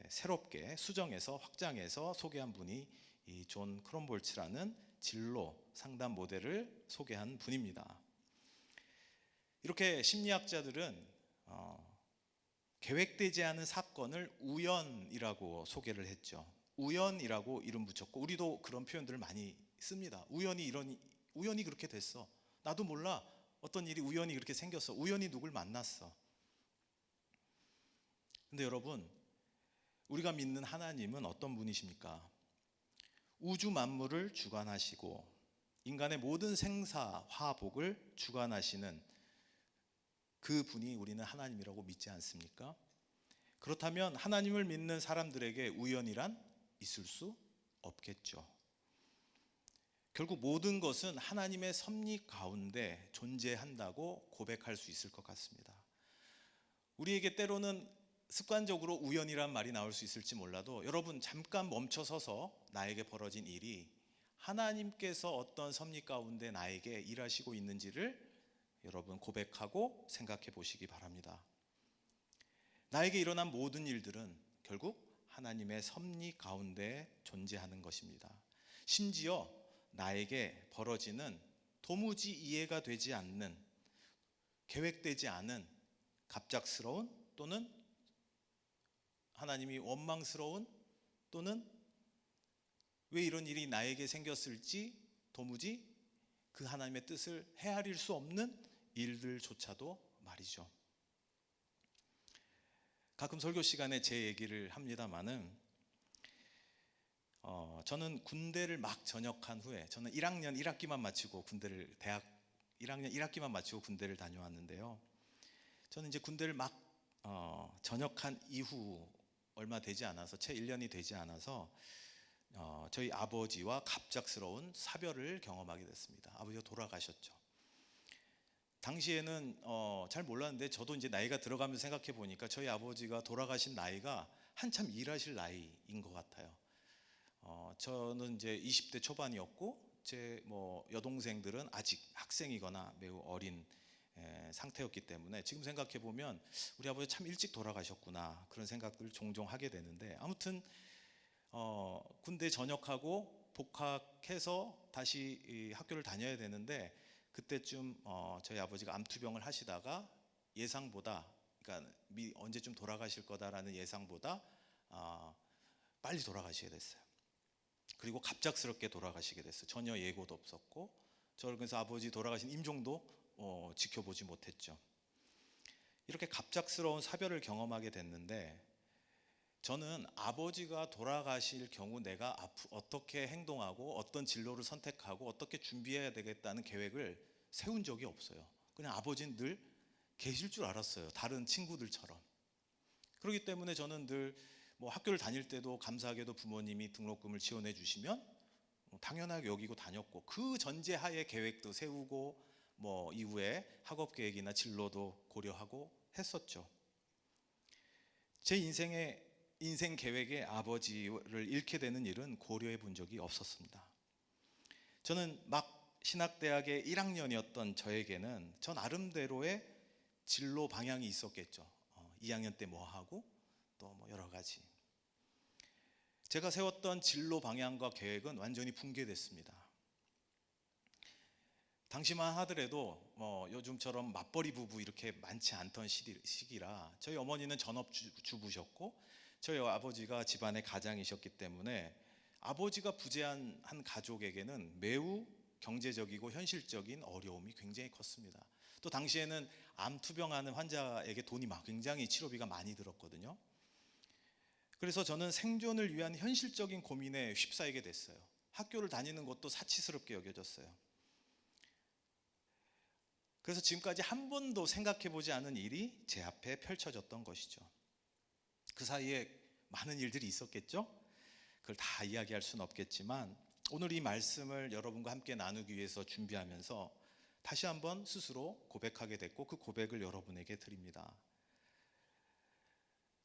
새롭게 수정해서 확장해서 소개한 분이 이 존 크롬볼츠라는 진로 상담 모델을 소개한 분입니다. 이렇게 심리학자들은 계획되지 않은 사건을 우연이라고 소개를 했죠. 우연이라고 이름 붙였고 우리도 그런 표현들을 많이 씁니다. 우연히 그렇게 됐어. 나도 몰라. 어떤 일이 우연히 그렇게 생겼어. 우연히 누굴 만났어. 근데 여러분, 우리가 믿는 하나님은 어떤 분이십니까? 우주 만물을 주관하시고 인간의 모든 생사, 화복을 주관하시는 그 분이 우리는 하나님이라고 믿지 않습니까? 그렇다면 하나님을 믿는 사람들에게 우연이란 있을 수 없겠죠. 결국 모든 것은 하나님의 섭리 가운데 존재한다고 고백할 수 있을 것 같습니다. 우리에게 때로는 습관적으로 우연이란 말이 나올 수 있을지 몰라도 여러분 잠깐 멈춰서서 나에게 벌어진 일이 하나님께서 어떤 섭리 가운데 나에게 일하시고 있는지를 여러분 고백하고 생각해 보시기 바랍니다. 나에게 일어난 모든 일들은 결국 하나님의 섭리 가운데 존재하는 것입니다. 심지어 나에게 벌어지는 도무지 이해가 되지 않는 계획되지 않은 갑작스러운 또는 하나님이 원망스러운 또는 왜 이런 일이 나에게 생겼을지 도무지 그 하나님의 뜻을 헤아릴 수 없는 일들조차도 말이죠. 가끔 설교 시간에 제 얘기를 합니다마는 저는 군대를 막 전역한 후에 저는 1학년 1학기만 마치고 대학 1학년 1학기만 마치고 군대를 다녀왔는데요. 저는 이제 군대를 막 전역한 이후 얼마 되지 않아서 채 1년이 되지 않아서 저희 아버지와 갑작스러운 사별을 경험하게 됐습니다. 아버지가 돌아가셨죠. 당시에는 잘 몰랐는데 저도 이제 나이가 들어가면서 생각해 보니까 저희 아버지가 돌아가신 나이가 한참 일하실 나이인 것 같아요. 저는 이제 20대 초반이었고 제 여동생들은 아직 학생이거나 매우 어린 상태였기 때문에 지금 생각해 보면 우리 아버지 참 일찍 돌아가셨구나 그런 생각들을 종종 하게 되는데 아무튼 군대 전역하고 복학해서 다시 이 학교를 다녀야 되는데 그때쯤 저희 아버지가 암투병을 하시다가 예상보다 그러니까 언제쯤 돌아가실 거다라는 예상보다 빨리 돌아가시게 됐어요. 그리고 갑작스럽게 돌아가시게 됐어요. 전혀 예고도 없었고 저를 그래서 아버지 돌아가신 임종도 지켜보지 못했죠. 이렇게 갑작스러운 사별을 경험하게 됐는데 저는 아버지가 돌아가실 경우 내가 어떻게 행동하고 어떤 진로를 선택하고 어떻게 준비해야 되겠다는 계획을 세운 적이 없어요. 그냥 아버지는 늘 계실 줄 알았어요. 다른 친구들처럼. 그렇기 때문에 저는 늘 학교를 다닐 때도 감사하게도 부모님이 등록금을 지원해 주시면 당연하게 여기고 다녔고 그 전제하에 계획도 세우고 이후에 학업 계획이나 진로도 고려하고 했었죠. 제 인생 계획에 아버지를 잃게 되는 일은 고려해 본 적이 없었습니다. 저는 막 신학대학의 1학년이었던 저에게는 저 나름대로의 진로 방향이 있었겠죠. 2학년 때 뭐 하고 또 여러 가지. 제가 세웠던 진로 방향과 계획은 완전히 붕괴됐습니다. 당시만 하더라도 요즘처럼 맞벌이 부부 이렇게 많지 않던 시기라 저희 어머니는 전업주부셨고 저희 아버지가 집안의 가장이셨기 때문에 아버지가 부재한 한 가족에게는 매우 경제적이고 현실적인 어려움이 굉장히 컸습니다. 또 당시에는 암 투병하는 환자에게 돈이 굉장히 치료비가 많이 들었거든요. 그래서 저는 생존을 위한 현실적인 고민에 휩싸이게 됐어요. 학교를 다니는 것도 사치스럽게 여겨졌어요. 그래서 지금까지 한 번도 생각해 보지 않은 일이 제 앞에 펼쳐졌던 것이죠. 그 사이에 많은 일들이 있었겠죠? 그걸 다 이야기할 수는 없겠지만 오늘 이 말씀을 여러분과 함께 나누기 위해서 준비하면서 다시 한번 스스로 고백하게 됐고 그 고백을 여러분에게 드립니다.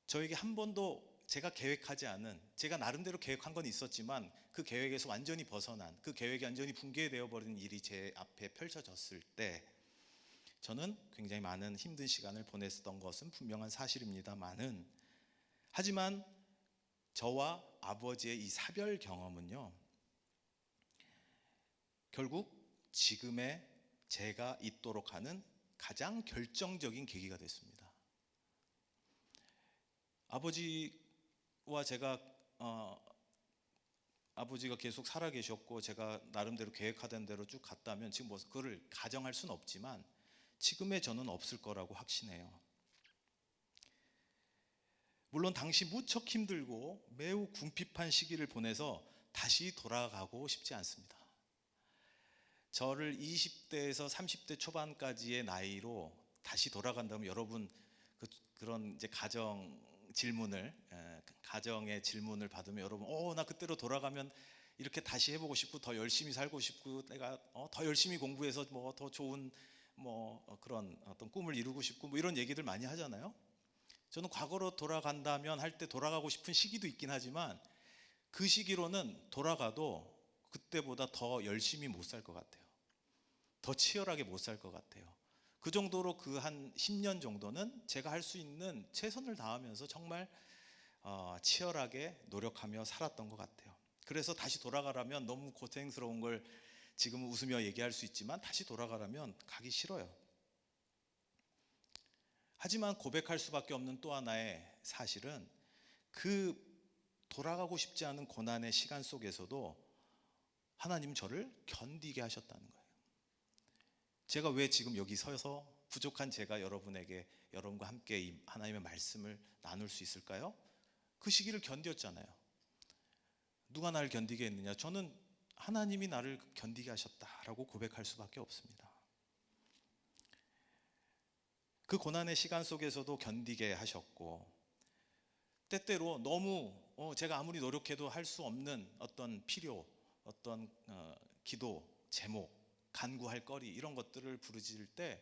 저에게 한 번도 제가 계획하지 않은, 제가 나름대로 계획한 건 있었지만 그 계획에서 완전히 벗어난, 그 계획이 완전히 붕괴되어 버린 일이 제 앞에 펼쳐졌을 때 저는 굉장히 많은 힘든 시간을 보냈던 것은 분명한 사실입니다만은, 하지만 저와 아버지의 이 사별 경험은요, 결국 지금의 제가 있도록 하는 가장 결정적인 계기가 됐습니다. 아버지와 제가 아버지가 계속 살아 계셨고 제가 나름대로 계획하던 대로 쭉 갔다면 지금 뭐 그거를 가정할 수는 없지만 지금의 저는 없을 거라고 확신해요. 물론 당시 무척 힘들고 매우 궁핍한 시기를 보내서 다시 돌아가고 싶지 않습니다. 저를 20대에서 30대 초반까지의 나이로 다시 돌아간다면 여러분 그런 이제 가정의 질문을 받으면 여러분 나 그때로 돌아가면 이렇게 다시 해보고 싶고 더 열심히 살고 싶고 내가 더 열심히 공부해서 뭐 더 좋은 그런 어떤 꿈을 이루고 싶고 뭐 이런 얘기들 많이 하잖아요. 저는 과거로 돌아간다면 할 때 돌아가고 싶은 시기도 있긴 하지만 그 시기로는 돌아가도 그때보다 더 열심히 못 살 것 같아요. 더 치열하게 못 살 것 같아요. 그 정도로 그 한 10년 정도는 제가 할 수 있는 최선을 다하면서 정말 치열하게 노력하며 살았던 것 같아요. 그래서 다시 돌아가라면 너무 고생스러운 걸 지금은 웃으며 얘기할 수 있지만 다시 돌아가라면 가기 싫어요. 하지만 고백할 수밖에 없는 또 하나의 사실은 그 돌아가고 싶지 않은 고난의 시간 속에서도 하나님 저를 견디게 하셨다는 거예요. 제가 왜 지금 여기 서서 부족한 제가 여러분과 함께 이 하나님의 말씀을 나눌 수 있을까요? 그 시기를 견뎠잖아요. 누가 나를 견디게 했느냐? 저는 하나님이 나를 견디게 하셨다라고 고백할 수밖에 없습니다. 그 고난의 시간 속에서도 견디게 하셨고, 때때로 너무 제가 아무리 노력해도 할 수 없는 어떤 필요, 어떤 기도, 제목, 간구할 거리 이런 것들을 부르짖을 때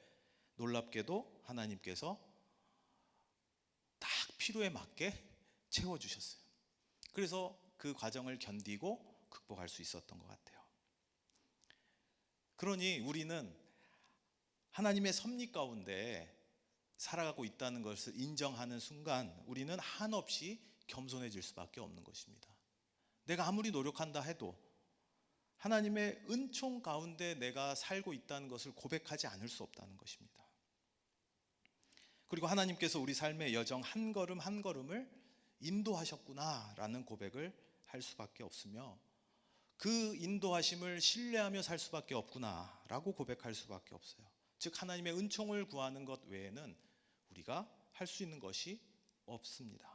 놀랍게도 하나님께서 딱 필요에 맞게 채워주셨어요. 그래서 그 과정을 견디고 극복할 수 있었던 것 같아요. 그러니 우리는 하나님의 섭리 가운데 살아가고 있다는 것을 인정하는 순간 우리는 한없이 겸손해질 수밖에 없는 것입니다. 내가 아무리 노력한다 해도 하나님의 은총 가운데 내가 살고 있다는 것을 고백하지 않을 수 없다는 것입니다. 그리고 하나님께서 우리 삶의 여정 한 걸음 한 걸음을 인도하셨구나라는 고백을 할 수밖에 없으며 그 인도하심을 신뢰하며 살 수밖에 없구나라고 고백할 수밖에 없어요. 즉 하나님의 은총을 구하는 것 외에는 우리가 할 수 있는 것이 없습니다.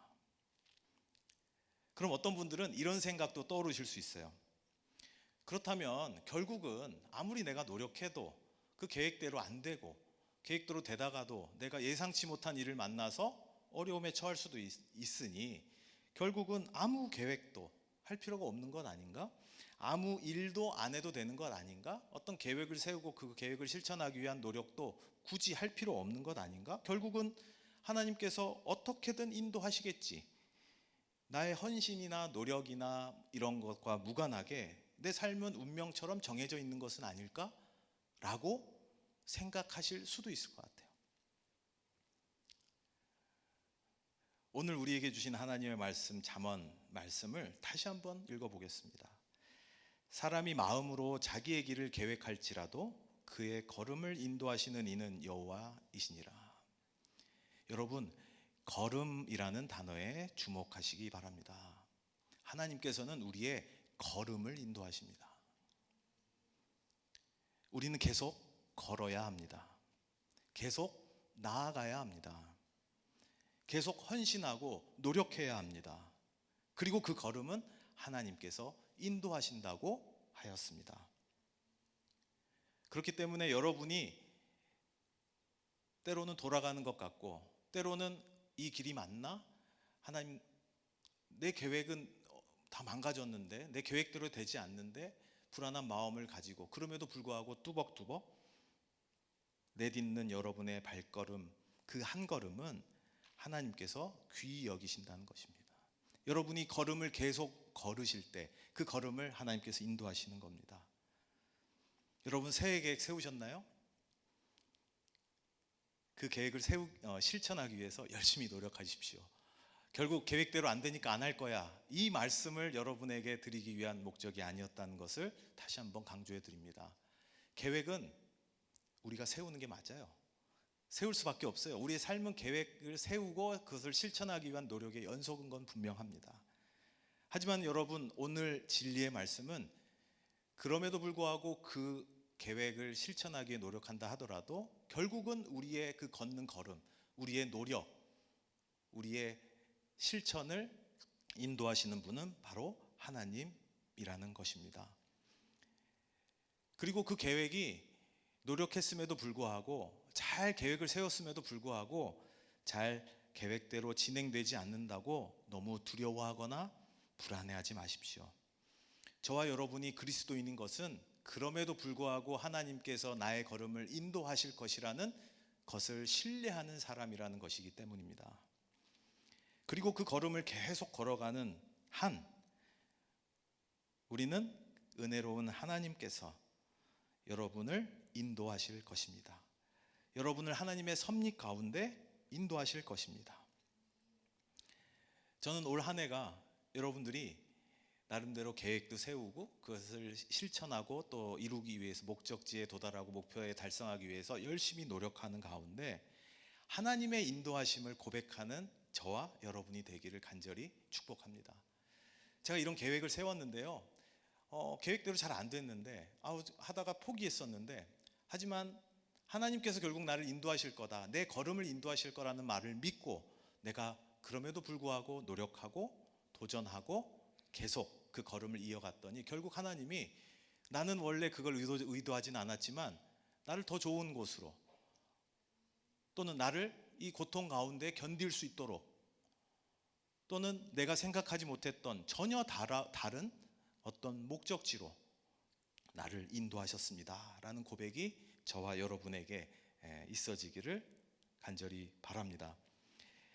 그럼 어떤 분들은 이런 생각도 떠오르실 수 있어요. 그렇다면 결국은 아무리 내가 노력해도 그 계획대로 안 되고 계획대로 되다가도 내가 예상치 못한 일을 만나서 어려움에 처할 수도 있으니 결국은 아무 계획도 할 필요가 없는 것 아닌가? 아무 일도 안 해도 되는 것 아닌가? 어떤 계획을 세우고 그 계획을 실천하기 위한 노력도 굳이 할 필요 없는 것 아닌가? 결국은 하나님께서 어떻게든 인도하시겠지. 나의 헌신이나 노력이나 이런 것과 무관하게 내 삶은 운명처럼 정해져 있는 것은 아닐까? 라고 생각하실 수도 있을 것 같아요. 오늘 우리에게 주신 하나님의 말씀, 잠언 말씀을 다시 한번 읽어보겠습니다. 사람이 마음으로 자기의 길을 계획할지라도 그의 걸음을 인도하시는 이는 여호와이시니라. 여러분, 걸음이라는 단어에 주목하시기 바랍니다. 하나님께서는 우리의 걸음을 인도하십니다. 우리는 계속 걸어야 합니다. 계속 나아가야 합니다. 계속 헌신하고 노력해야 합니다. 그리고 그 걸음은 하나님께서 인도하신다고 하였습니다. 그렇기 때문에 여러분이 때로는 돌아가는 것 같고, 때로는 이 길이 맞나? 하나님, 내 계획은 다 망가졌는데, 내 계획대로 되지 않는데, 불안한 마음을 가지고, 그럼에도 불구하고 뚜벅뚜벅 내딛는 여러분의 발걸음, 그 한 걸음은 하나님께서 귀히 여기신다는 것입니다. 여러분이 걸음을 계속 걸으실 때 그 걸음을 하나님께서 인도하시는 겁니다. 여러분 새해 계획 세우셨나요? 그 계획을 실천하기 위해서 열심히 노력하십시오. 결국 계획대로 안 되니까 안 할 거야, 이 말씀을 여러분에게 드리기 위한 목적이 아니었다는 것을 다시 한번 강조해 드립니다. 계획은 우리가 세우는 게 맞아요. 세울 수밖에 없어요. 우리의 삶은 계획을 세우고 그것을 실천하기 위한 노력의 연속인 건 분명합니다. 하지만 여러분, 오늘 진리의 말씀은 그럼에도 불구하고 그 계획을 실천하기 위해 노력한다 하더라도 결국은 우리의 그 걷는 걸음, 우리의 노력, 우리의 실천을 인도하시는 분은 바로 하나님이라는 것입니다. 그리고 그 계획이 노력했음에도 불구하고, 잘 계획을 세웠음에도 불구하고 잘 계획대로 진행되지 않는다고 너무 두려워하거나 불안해하지 마십시오. 저와 여러분이 그리스도인인 것은 그럼에도 불구하고 하나님께서 나의 걸음을 인도하실 것이라는 것을 신뢰하는 사람이라는 것이기 때문입니다. 그리고 그 걸음을 계속 걸어가는 한 우리는 은혜로운 하나님께서 여러분을 인도하실 것입니다. 여러분을 하나님의 섭리 가운데 인도하실 것입니다. 저는 올 한 해가 여러분들이 나름대로 계획도 세우고 그것을 실천하고 또 이루기 위해서 목적지에 도달하고 목표에 달성하기 위해서 열심히 노력하는 가운데 하나님의 인도하심을 고백하는 저와 여러분이 되기를 간절히 축복합니다. 제가 이런 계획을 세웠는데요, 계획대로 잘 안 됐는데 하다가 포기했었는데, 하지만 하나님께서 결국 나를 인도하실 거다, 내 걸음을 인도하실 거라는 말을 믿고 내가 그럼에도 불구하고 노력하고 도전하고 계속 그 걸음을 이어갔더니 결국 하나님이, 나는 원래 그걸 의도하진 않았지만 나를 더 좋은 곳으로, 또는 나를 이 고통 가운데 견딜 수 있도록, 또는 내가 생각하지 못했던 전혀 다른 어떤 목적지로 나를 인도하셨습니다 라는 고백이 저와 여러분에게 있어지기를 간절히 바랍니다.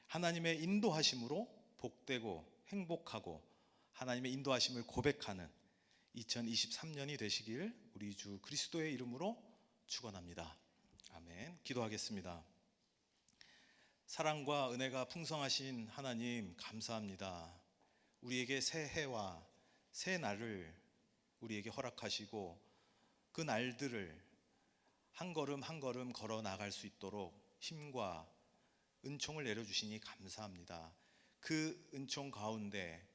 하나님의 인도하심으로 복되고 행복하고 하나님의 인도하심을 고백하는 2023년이 되시길 우리 주 그리스도의 이름으로 축원합니다. 아멘. 기도하겠습니다. 사랑과 은혜가 풍성하신 하나님, 감사합니다. 우리에게 새 해와 새 날을 우리에게 허락하시고 그 날들을 한 걸음 한 걸음 걸어 나갈 수 있도록 힘과 은총을 내려주시니 감사합니다. 그 은총 가운데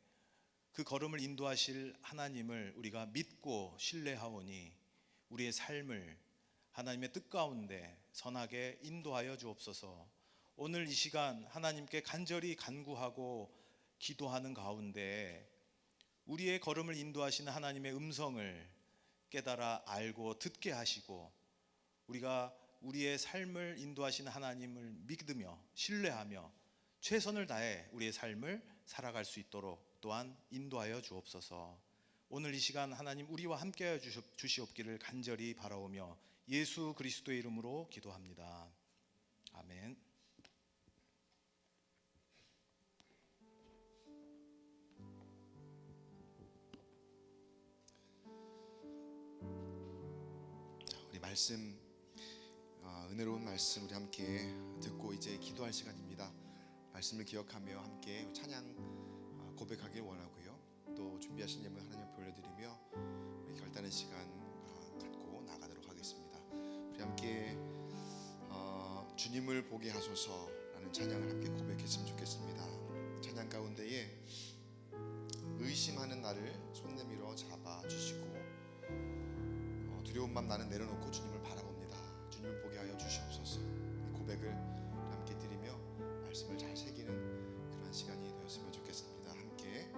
그 걸음을 인도하실 하나님을 우리가 믿고 신뢰하오니 우리의 삶을 하나님의 뜻 가운데 선하게 인도하여 주옵소서. 오늘 이 시간 하나님께 간절히 간구하고 기도하는 가운데 우리의 걸음을 인도하시는 하나님의 음성을 깨달아 알고 듣게 하시고, 우리가 우리의 삶을 인도하시는 하나님을 믿으며 신뢰하며 최선을 다해 우리의 삶을 살아갈 수 있도록 또한 인도하여 주옵소서. 오늘 이 시간 하나님 우리와 함께하여 주시옵기를 간절히 바라오며 예수 그리스도의 이름으로 기도합니다. 아멘. 우리 말씀, 은혜로운 말씀 우리 함께 듣고 이제 기도할 시간입니다. 말씀을 기억하며 함께 찬양 고백하길 원하고요. 또 준비하신 예물 하나님 앞에 올려드리며 우리 결단의 시간 갖고 나가도록 하겠습니다. 우리 함께 주님을 보게 하소서라는 찬양을 함께 고백했으면 좋겠습니다. 찬양 가운데에 의심하는 나를 손 내밀어 잡아주시고 두려운 마음 나는 내려놓고 주님을 바라봅니다. 주님을 보게 하여 주시옵소서. 고백을 함께 드리며 말씀을 잘 새기는 그런 시간이 되었으면 좋겠습니다. 함께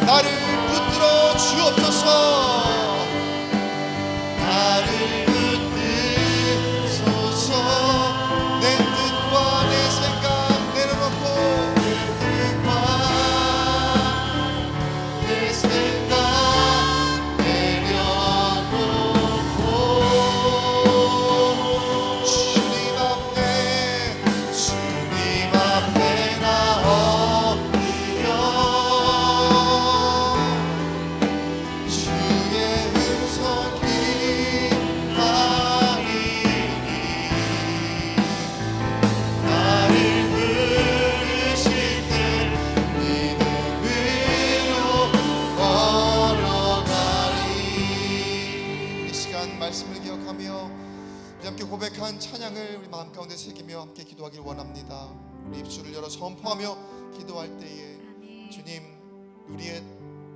나를 붙들어 주옵소서. 나를 붙드소서. 내 뜻과 내 생각 내려놓고, 뜻과 내 생각 내려놓고 주님 앞에 나 엎드려 주의 음성 기다리니 나를 부르실 때 믿음으로 걸어가리. 이 시간 말씀을 기억하며 우리 함께 고백한 찬양을 우리 마음 가운데 새기며 함께 기도하길 원합니다. 우리 입술을 열어 선포하며 기도할 때에 주님, 우리의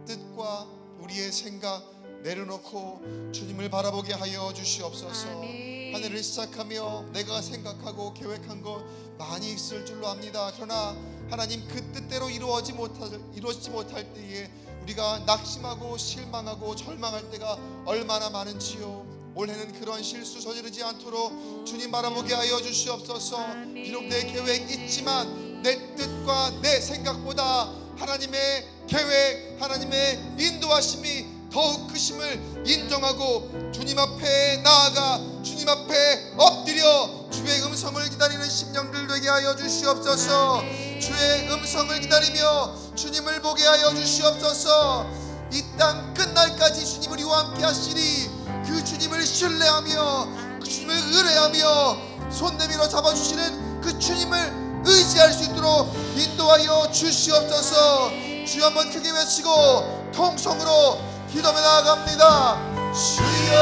뜻과 우리의 생각 내려놓고 주님을 바라보게 하여 주시옵소서. 한 해를 시작하며 내가 생각하고 계획한 것 많이 있을 줄로 압니다. 그러나 하나님 그 뜻대로 이루어지지 못할 때에 우리가 낙심하고 실망하고 절망할 때가 얼마나 많은지요. 올해는 그런 실수 저지르지 않도록 주님 바라보게 하여 주시옵소서. 비록 내 계획 있지만 내 뜻과 내 생각보다 하나님의 계획, 하나님의 인도하심이 더욱 크심을 인정하고 주님 앞에 나아가 주님 앞에 엎드려 주의 음성을 기다리는 심령들 되게 하여 주시옵소서. 주의 음성을 기다리며 주님을 보게 하여 주시옵소서. 이 땅 끝날까지 주님 우리와 함께 하시리. 그 주님을 신뢰하며 그 주님을 의뢰하며 손 내밀어 잡아주시는 그 주님을 의지할 수 있도록 인도하여 주시옵소서. 주여 한번 크게 외치고 통성으로 기도하며 나아갑니다. 주여,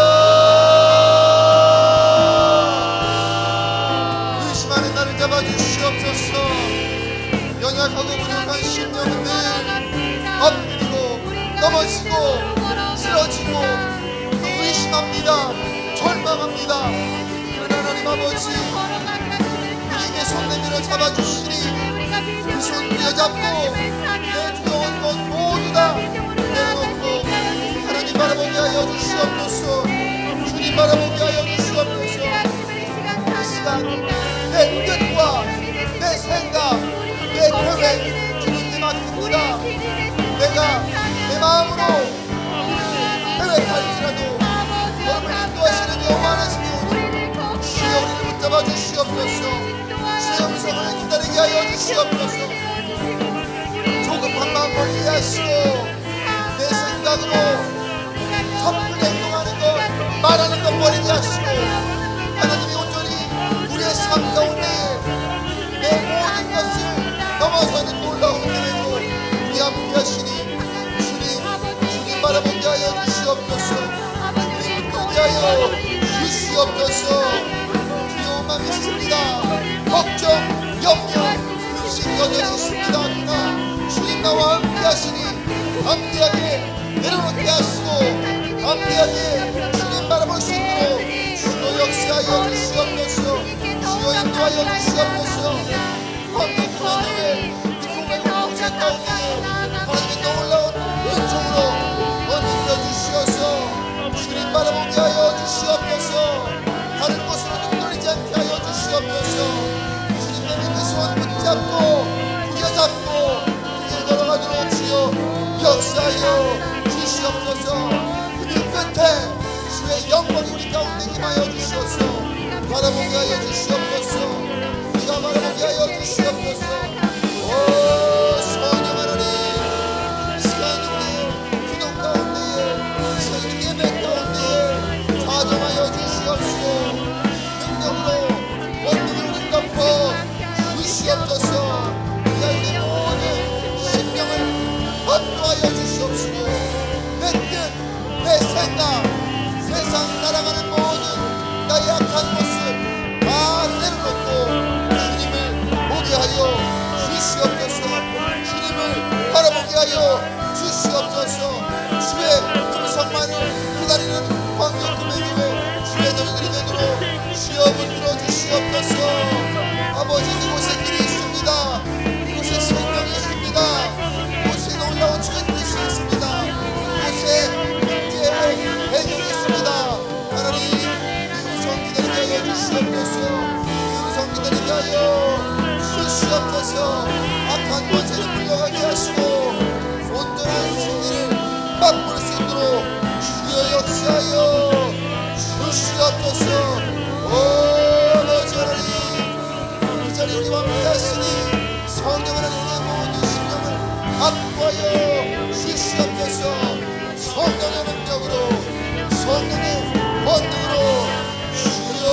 의심하는 나를 잡아주시옵소서. 연약하고 부족한 심령들 엎드리고 넘어지고 쓰러지고 또 의심합니다. 절망합니다. 그러나 하나님 아버지, 우리에게 손 내밀어 잡아주시니 그 손 부여잡고 내 두려운 것 모두 다 내려놓고 하나님 바라보게 하여 주시옵소서. 주님 바라보게 하여 주시옵소서. 이 시간 내 뜻과 내 생각 내 계획 주님께 맡깁니다. 내가 내 마음으로 계획할지라도 여러분 인도하시는 여호와는 스미오니 주여 우리를 붙잡아 주시옵소서. 주의 음성을 기다리게 하여 주시옵소서. 조급한 마음 멀리 하시고 내 생각으로 섣불리 행동하는 것 말하는 것 버리게 하시고 하나님이 온전히 우리의 삶 가운데 내 모든 것을 넘어서는 놀라운 은혜로 우리 함께 하시니 주님 바라보게 하여 주시옵소서. 우리를 보게 하여 주시옵소서. 두려운 마음이 있습니다. 걱정, 염려, 근심 여전히 있습니다. 그러나 주님 나와 함께 하시니 담대하게 내려놓게 하시고 담대하게 주님 바라볼 수 있도록 주여 역사하여 주시옵소서. 주여 인도하여 주시옵소서. 황급한 후에 기쁨의 공동체 가운데 하나님의 놀라운 은총으로 얹어 주시어서 주님 바라보게 하여 주시옵소서. 다른 곳으로 눈돌리지 않게 하여 주시옵소서. 주님 내민 그 손 붙잡고 부여잡고 그 길 걸어가도록 주여 역사하여 주시옵소서. 그 끝에 주의 영광이 우리 가운데 임하여 주시옵소서. 바라보게 하여 주시옵소서. 우리가 바라보게 하여 주시옵소서. 오 성령 하나님, 이 시간 우리의 기도 가운데에 이 시간 우리 예배 가운데에 좌정하여 주시옵소서. 능력으로 원능을 우리 덮어 주시옵소서. 우리의 모든 심령을 확도하여 주시옵소서. 내 뜻, 내 생각, 세상 날아가는 모든 나의 악한 모습 다 내려놓고 주님을 보게 하여 주시옵소서. 주님을 바라보게 하여 주시옵소서. 주의 음성만을 기다리는 광역금의 교회 주의 자녀들이 되도록 주여 붙들어 주시옵소서. 아버지 이곳에 길이 있습니다. 이곳에 살리게 하여 주시옵소서. 악한 권세를 물러가게 하시고 온전한 승리를 맛볼 수 있도록 주여 역사하여 주시옵소서. 오 아버지 하나님, 이 자리에 우리와 함께하시니 성령 하나님의 모든 심령을 확보하여 주시옵소서. 성령의 능력으로, 성령의 권능으로 주여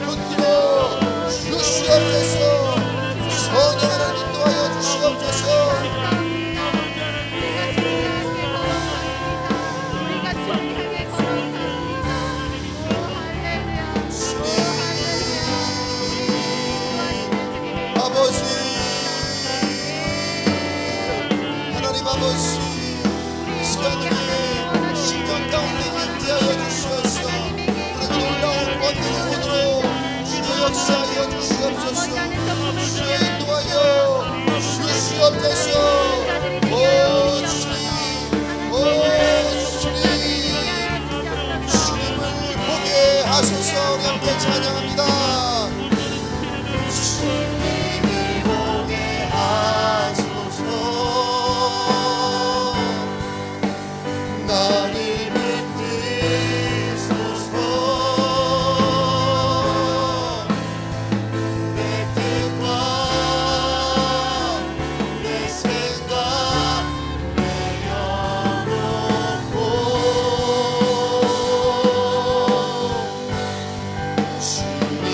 붙들어 주시옵소서. 성령 하나님 인도하여 주시옵소서. 우리가 주님 향해 걸어갑니다. 할렐루야. 아버지 하나님 아버지, 이 시간 위에 신령 가운데 임재하여 주시옵소서. 우리 놀라운 권능을 보도록 주여 역사하여 주시옵소서. 주여 인도하여 주시옵소서. 오 주님, 오 주님, 주님을 보게 하소서. 우리 함께 찬양합니다. 주님을 보게 하소서. 나를 붙드소서. 내 뜻과 내 생각 내려놓고 주님을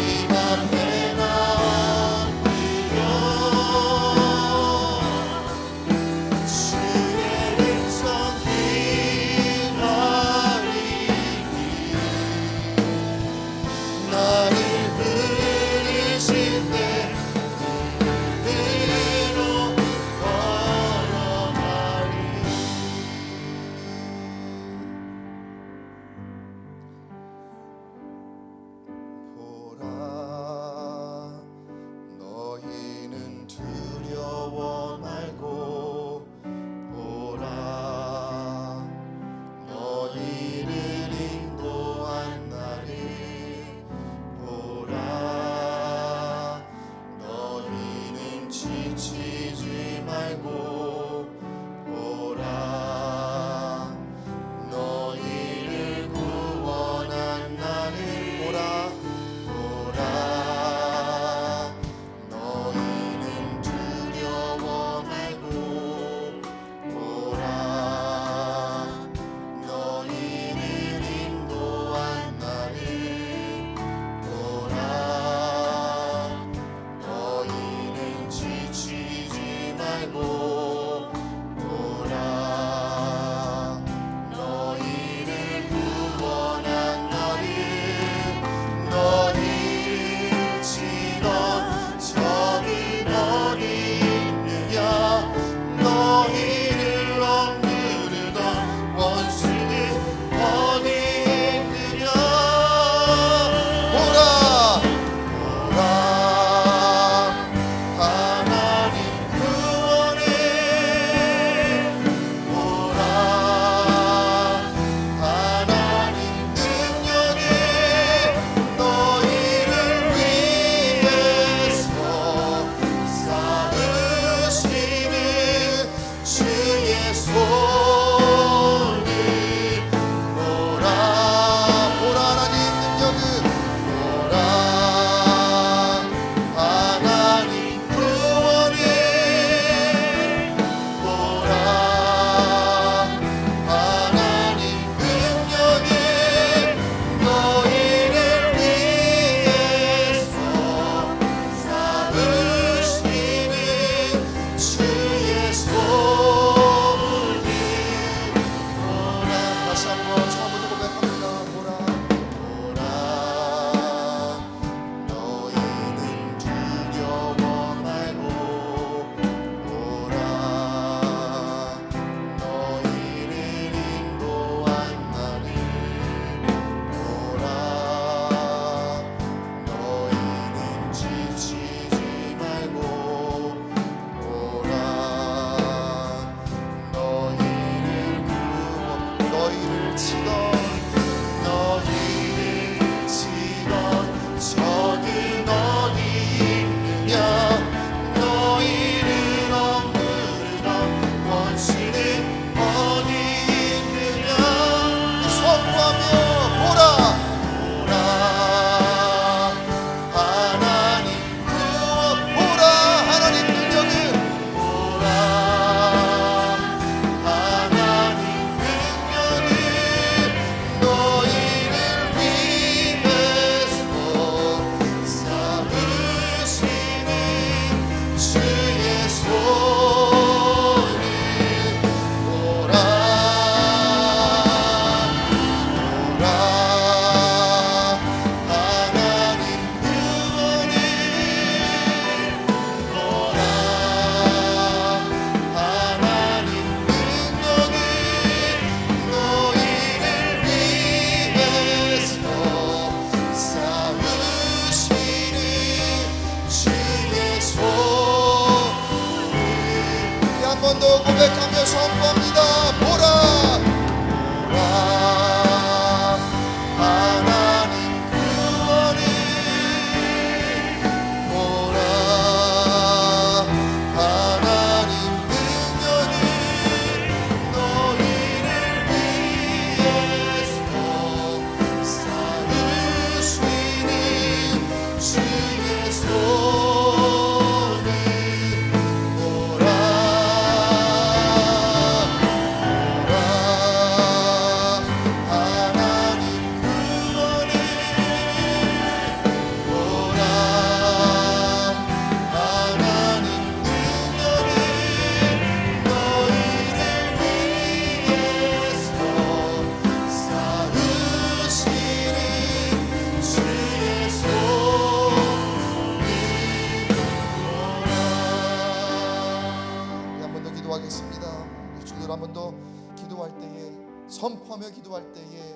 선포하며 기도할 때에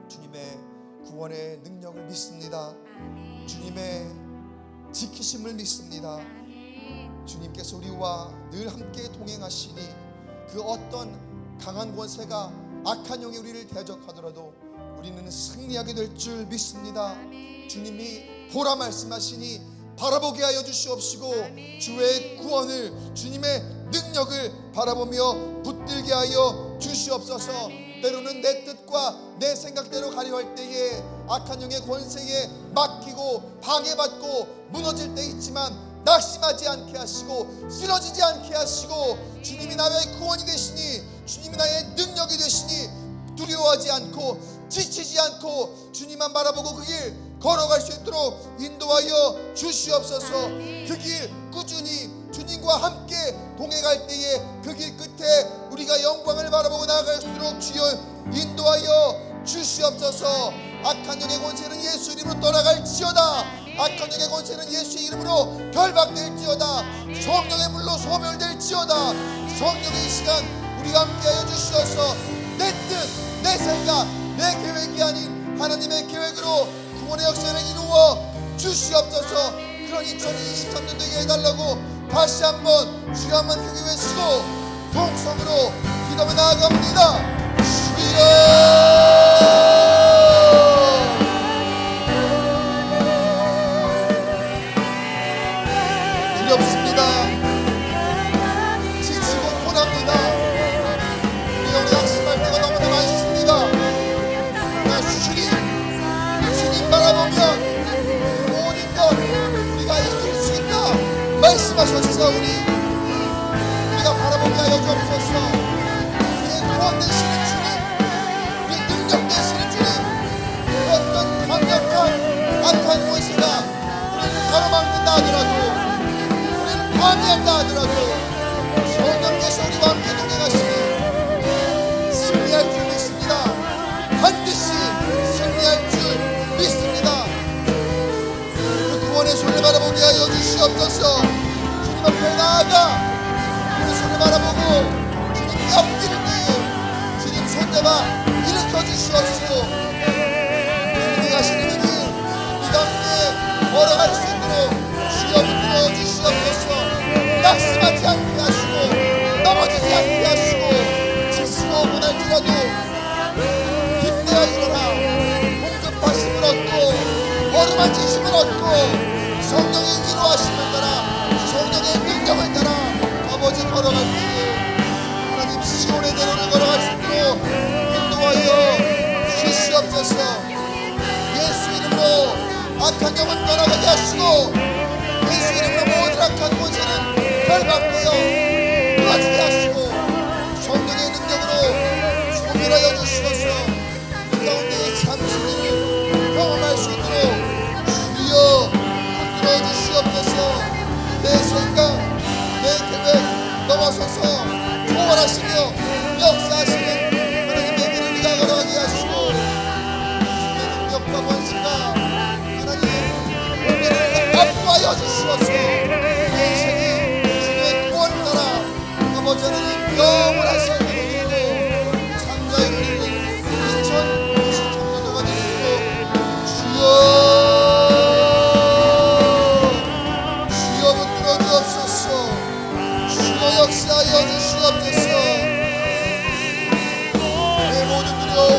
주님의 구원의 능력을 믿습니다. 아멘. 주님의 지키심을 믿습니다. 아멘. 주님께서 우리와 늘 함께 동행하시니 그 어떤 강한 권세가 악한 영이 우리를 대적하더라도 우리는 승리하게 될 줄 믿습니다. 아멘. 주님이 보라 말씀하시니 바라보게 하여 주시옵시고 아멘. 주의 구원을, 주님의 능력을 바라보며 붙들게 하여 주시옵소서. 아멘. 때로는 내 뜻과 내 생각대로 가려 할 때에 악한 영의 권세에 맡기고 방해받고 무너질 때 있지만 낙심하지 않게 하시고 쓰러지지 않게 하시고 주님이 나의 구원이 되시니, 주님이 나의 능력이 되시니 두려워하지 않고 지치지 않고 주님만 바라보고 그 길 걸어갈 수 있도록 인도하여 주시옵소서. 그 길 꾸준히 주님과 함께 동행할 때에 그 길 끝에 우리가 영광을 바라보고 나아갈수록 주여 인도하여 주시옵소서. 악한 영의 권세는 예수 이름으로 떠나갈지어다. 악한 영의 권세는 예수의 이름으로 결박될지어다. 성령의 물로 소멸될지어다. 성령의 이 시간 우리가 함께하여 주시옵소서. 내 뜻, 내 생각, 내 계획이 아닌 하나님의 계획으로 구원의 역사를 이루어 주시옵소서. 그런 2023년 되게 해달라고 다시 한번 주여 한번 크게 외치고 통성으로 기도하며 나아갑니다. 주여 두렵습니다. 지치고 고납니다. 우리가 약속할 때가 너무나 많습니다. 주님 바라보면 모든 것 우리가 이길 수 있다 말씀하셨사오니 우리가 바라보게 하여 주옵소서. 우리의 구원 되시는 주님, 우리의 능력 되시는 주님, 어떤 강력한 악한 권세가 우리를 가로막는다 하더라도, 우리를 방해한다 하더라도 성령께서 우리와 함께 동행하시니 승리할 줄 믿습니다. 반드시 승리할 줄 믿습니다. 그 구원의 손을 바라보게 하여 주시옵소서. 주님 앞에 나아가 그 손을 바라보고 주님 옆길을 때에 주님 손잡아 일으켜 주시옵시고 주님이 가시는 이 길 우리가 함께 걸어갈 수 있도록 주여 붙들어 주시옵소서. 낙심하지 않게 하시고 넘어지지 않게 하시고 지치고 고날지라도 힘내어 일어나 공급하심을 얻고 어루만지심을 얻고 성령의 인도하심을 따라 성령의 능력을 따라 아버지 걸어갈 때에 하나님 시온의 대로를 걸어갈 수 있도록 인도하여 주시옵소서. 예수 이름으로 악한 영을 떠나가게 하시고 예수 이름으로 모든 악한 권세는 결박되어 무너지게 하시고 성령의 능력으로 소멸하여 주시옵소서. 그 가운데의 참신을 경험할 수 있도록 주여 붙들어 주시옵소서. 내 생각, 내 계획 넘어서서 초월하시며 역사하시는 하나님의 길을 우리가 걸어가게 하시고 주님의 능력과 권세가 하나님 우리를 압도하여 주시옵소서. 내 인생이 주님의 구원을 따라 아버지 하나님 영원한 삶을 누리고 창자의 누리는 2023년도가 되시고 주여 붙들어 주옵소서. 주여 역사하여 주시옵소서. 내 모든 두려움,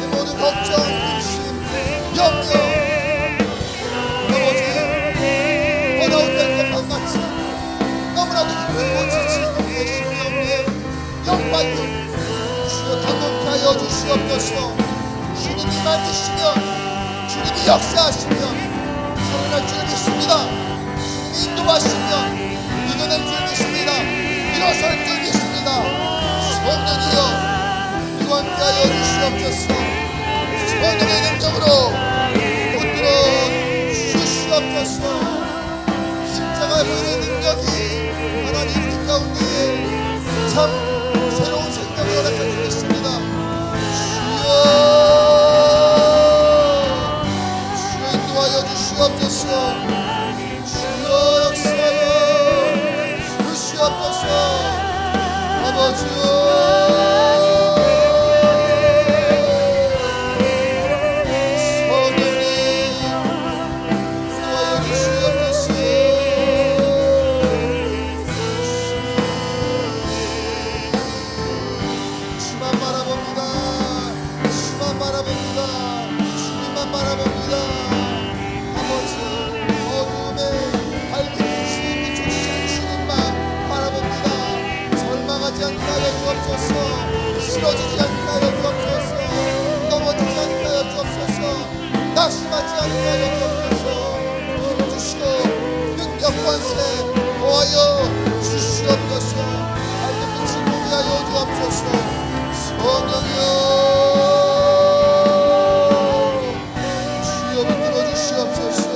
내 모든 걱정, 근심, 염려 아버지 번아웃 될 것만 같이 너무나도 힘들고 지치고 계시며 영광을 주여 감독케 하여 주시옵소서. 주님이 만드시면 주님이 역사하시면 살아날 줄 믿습니다. 주님이 인도하시면 이겨낼 줄 믿습니다. 일어설 줄 믿습니다. 성령이여 우리와 함께하여 주시옵소서. 성령의 능력으로 붙들어 주시옵소서. 십자가의 보이는 능력이 하나님 우리 가운데에 참 새로운 생명을 허락해 주겠습니다. 주여 인도하여 주시옵소서. 주여 역사하여 주시옵소서. 아버지여 바라봅니다. 아버지 어둠에 밝은 빛이 비춰지지 않는 주님만 바라봅니다. 절망하지 않게 하여 주옵소서. 쓰러지지 않게 하여 주옵소서. 넘어지지 않게 하여 주옵소서. 낙심하지 않게 하여 주옵소서. 힘을 주시고 능력 권세 더하여 주시옵소서. 밝은 빛을 보게 하여 주옵소서. 성령이여 주여 붙들어 주시옵소서.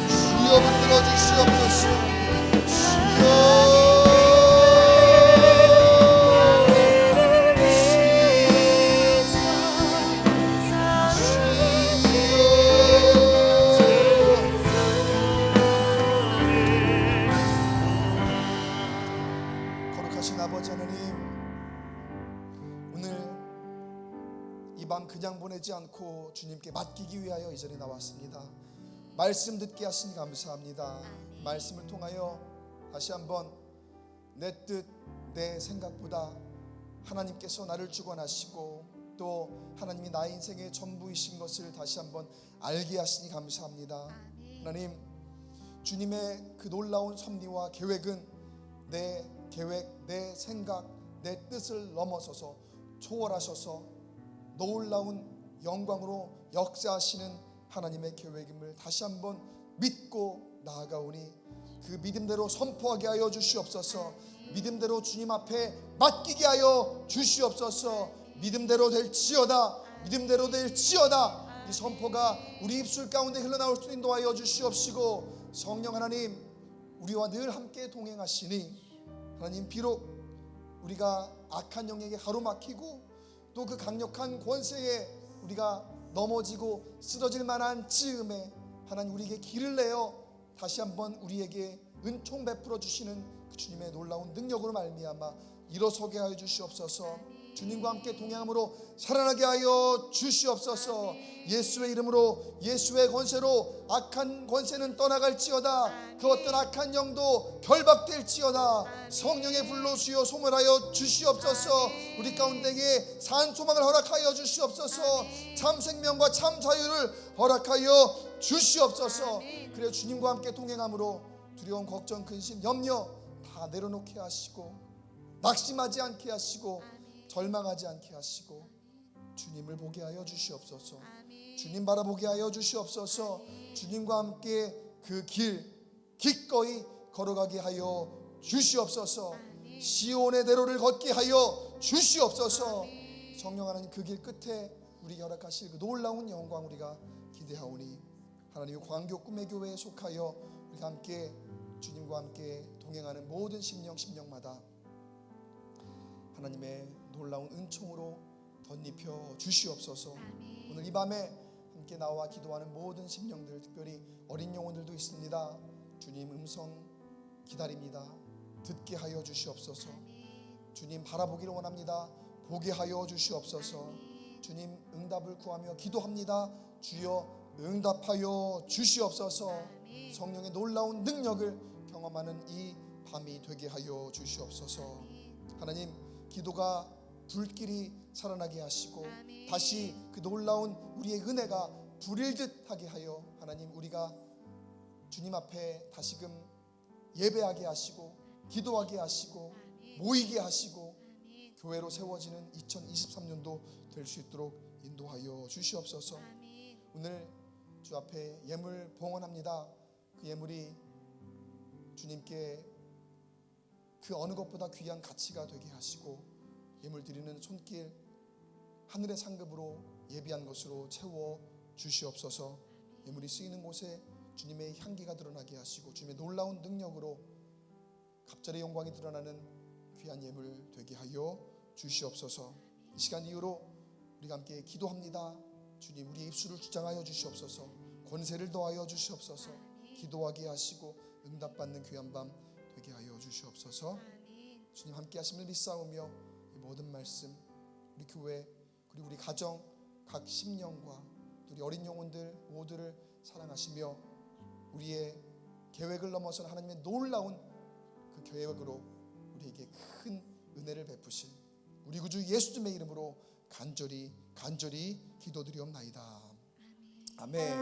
주여 붙들어 주시옵소서. 주여 거룩하신 아버지 하나님, 오늘 이 밤 그냥 보내지 않고 주님께 맡기기 위하여 이 자리에 나왔습니다. 말씀 듣게 하시니 감사합니다. 말씀을 통하여 다시 한번 내 뜻, 내 생각보다 하나님께서 나를 주관하시고 또 하나님이 나의 인생의 전부이신 것을 다시 한번 알게 하시니 감사합니다. 하나님, 주님의 그 놀라운 섭리와 계획은 내 계획, 내 생각, 내 뜻을 넘어서서 초월하셔서 놀라운 영광으로 역사하시는 하나님의 계획임을 다시 한번 믿고 나아가오니 그 믿음대로 선포하게 하여 주시옵소서. 믿음대로 주님 앞에 맡기게 하여 주시옵소서. 믿음대로 될지어다, 믿음대로 될지어다. 이 선포가 우리 입술 가운데 흘러나올 수 인도하여 주시옵시고, 성령 하나님 우리와 늘 함께 동행하시니 하나님, 비록 우리가 악한 영에게 가로막히고 또 그 강력한 권세에 우리가 넘어지고 쓰러질 만한 즈음에 하나님 우리에게 길을 내어 다시 한번 우리에게 은총 베풀어 주시는 그 주님의 놀라운 능력으로 말미암아 일어서게 하여 주시옵소서. 주님과 함께 동행함으로 살아나게 하여 주시옵소서. 예수의 이름으로, 예수의 권세로 악한 권세는 떠나갈지어다. 그 어떤 악한 영도 결박될지어다. 성령의 불로 주여 소멸하여 주시옵소서. 우리 가운데에 산소망을 허락하여 주시옵소서. 참 생명과 참 자유를 허락하여 주시옵소서. 그래야 주님과 함께 동행함으로 두려움, 걱정, 근심, 염려 다 내려놓게 하시고 낙심하지 않게 하시고 절망하지 않게 하시고 주님을 보게 하여 주시옵소서. 주님 바라보게 하여 주시옵소서. 주님과 함께 그 길 기꺼이 걸어가게 하여 주시옵소서. 시온의 대로를 걷게 하여 주시옵소서. 성령 하나님, 그 길 끝에 우리에게 허락하실 그 놀라운 영광 우리가 기대하오니 하나님의 광교 꿈의 교회에 속하여 우리가 함께 주님과 함께 동행하는 모든 심령마다 하나님의 놀라운 은총으로 덧입혀 주시옵소서. 오늘 이 밤에 함께 나와 기도하는 모든 심령들, 특별히 어린 영혼들도 있습니다. 주님 음성 기다립니다. 듣게 하여 주시옵소서. 주님 바라보기를 원합니다. 보게 하여 주시옵소서. 주님 응답을 구하며 기도합니다. 주여 응답하여 주시옵소서. 성령의 놀라운 능력을 경험하는 이 밤이 되게 하여 주시옵소서. 하나님, 기도가 불길이 살아나게 하시고 다시 그 놀라운 우리의 은혜가 불일 듯 하게 하여 하나님, 우리가 주님 앞에 다시금 예배하게 하시고 기도하게 하시고 모이게 하시고 교회로 세워지는 2023년도 될 수 있도록 인도하여 주시옵소서. 오늘 주 앞에 예물 봉헌합니다. 그 예물이 주님께 그 어느 것보다 귀한 가치가 되게 하시고 예물 드리는 손길 하늘의 상급으로 예비한 것으로 채워 주시옵소서. 예물이 쓰이는 곳에 주님의 향기가 드러나게 하시고 주님의 놀라운 능력으로 갑절의 영광이 드러나는 귀한 예물 되게 하여 주시옵소서. 이 시간 이후로 우리가 함께 기도합니다. 주님, 우리의 입술을 주장하여 주시옵소서. 권세를 더하여 주시옵소서. 기도하게 하시고 응답받는 귀한 밤 되게 하여 주시옵소서. 주님 함께 하심을 믿사오며 이 모든 말씀 우리 교회 그리고 우리 가정 각 심령과 우리 어린 영혼들 모두를 사랑하시며 우리의 계획을 넘어선 하나님의 놀라운 그 계획으로 우리에게 큰 은혜를 베푸실 우리 구주 예수님의 이름으로 간절히 기도드리옵나이다. 아멘.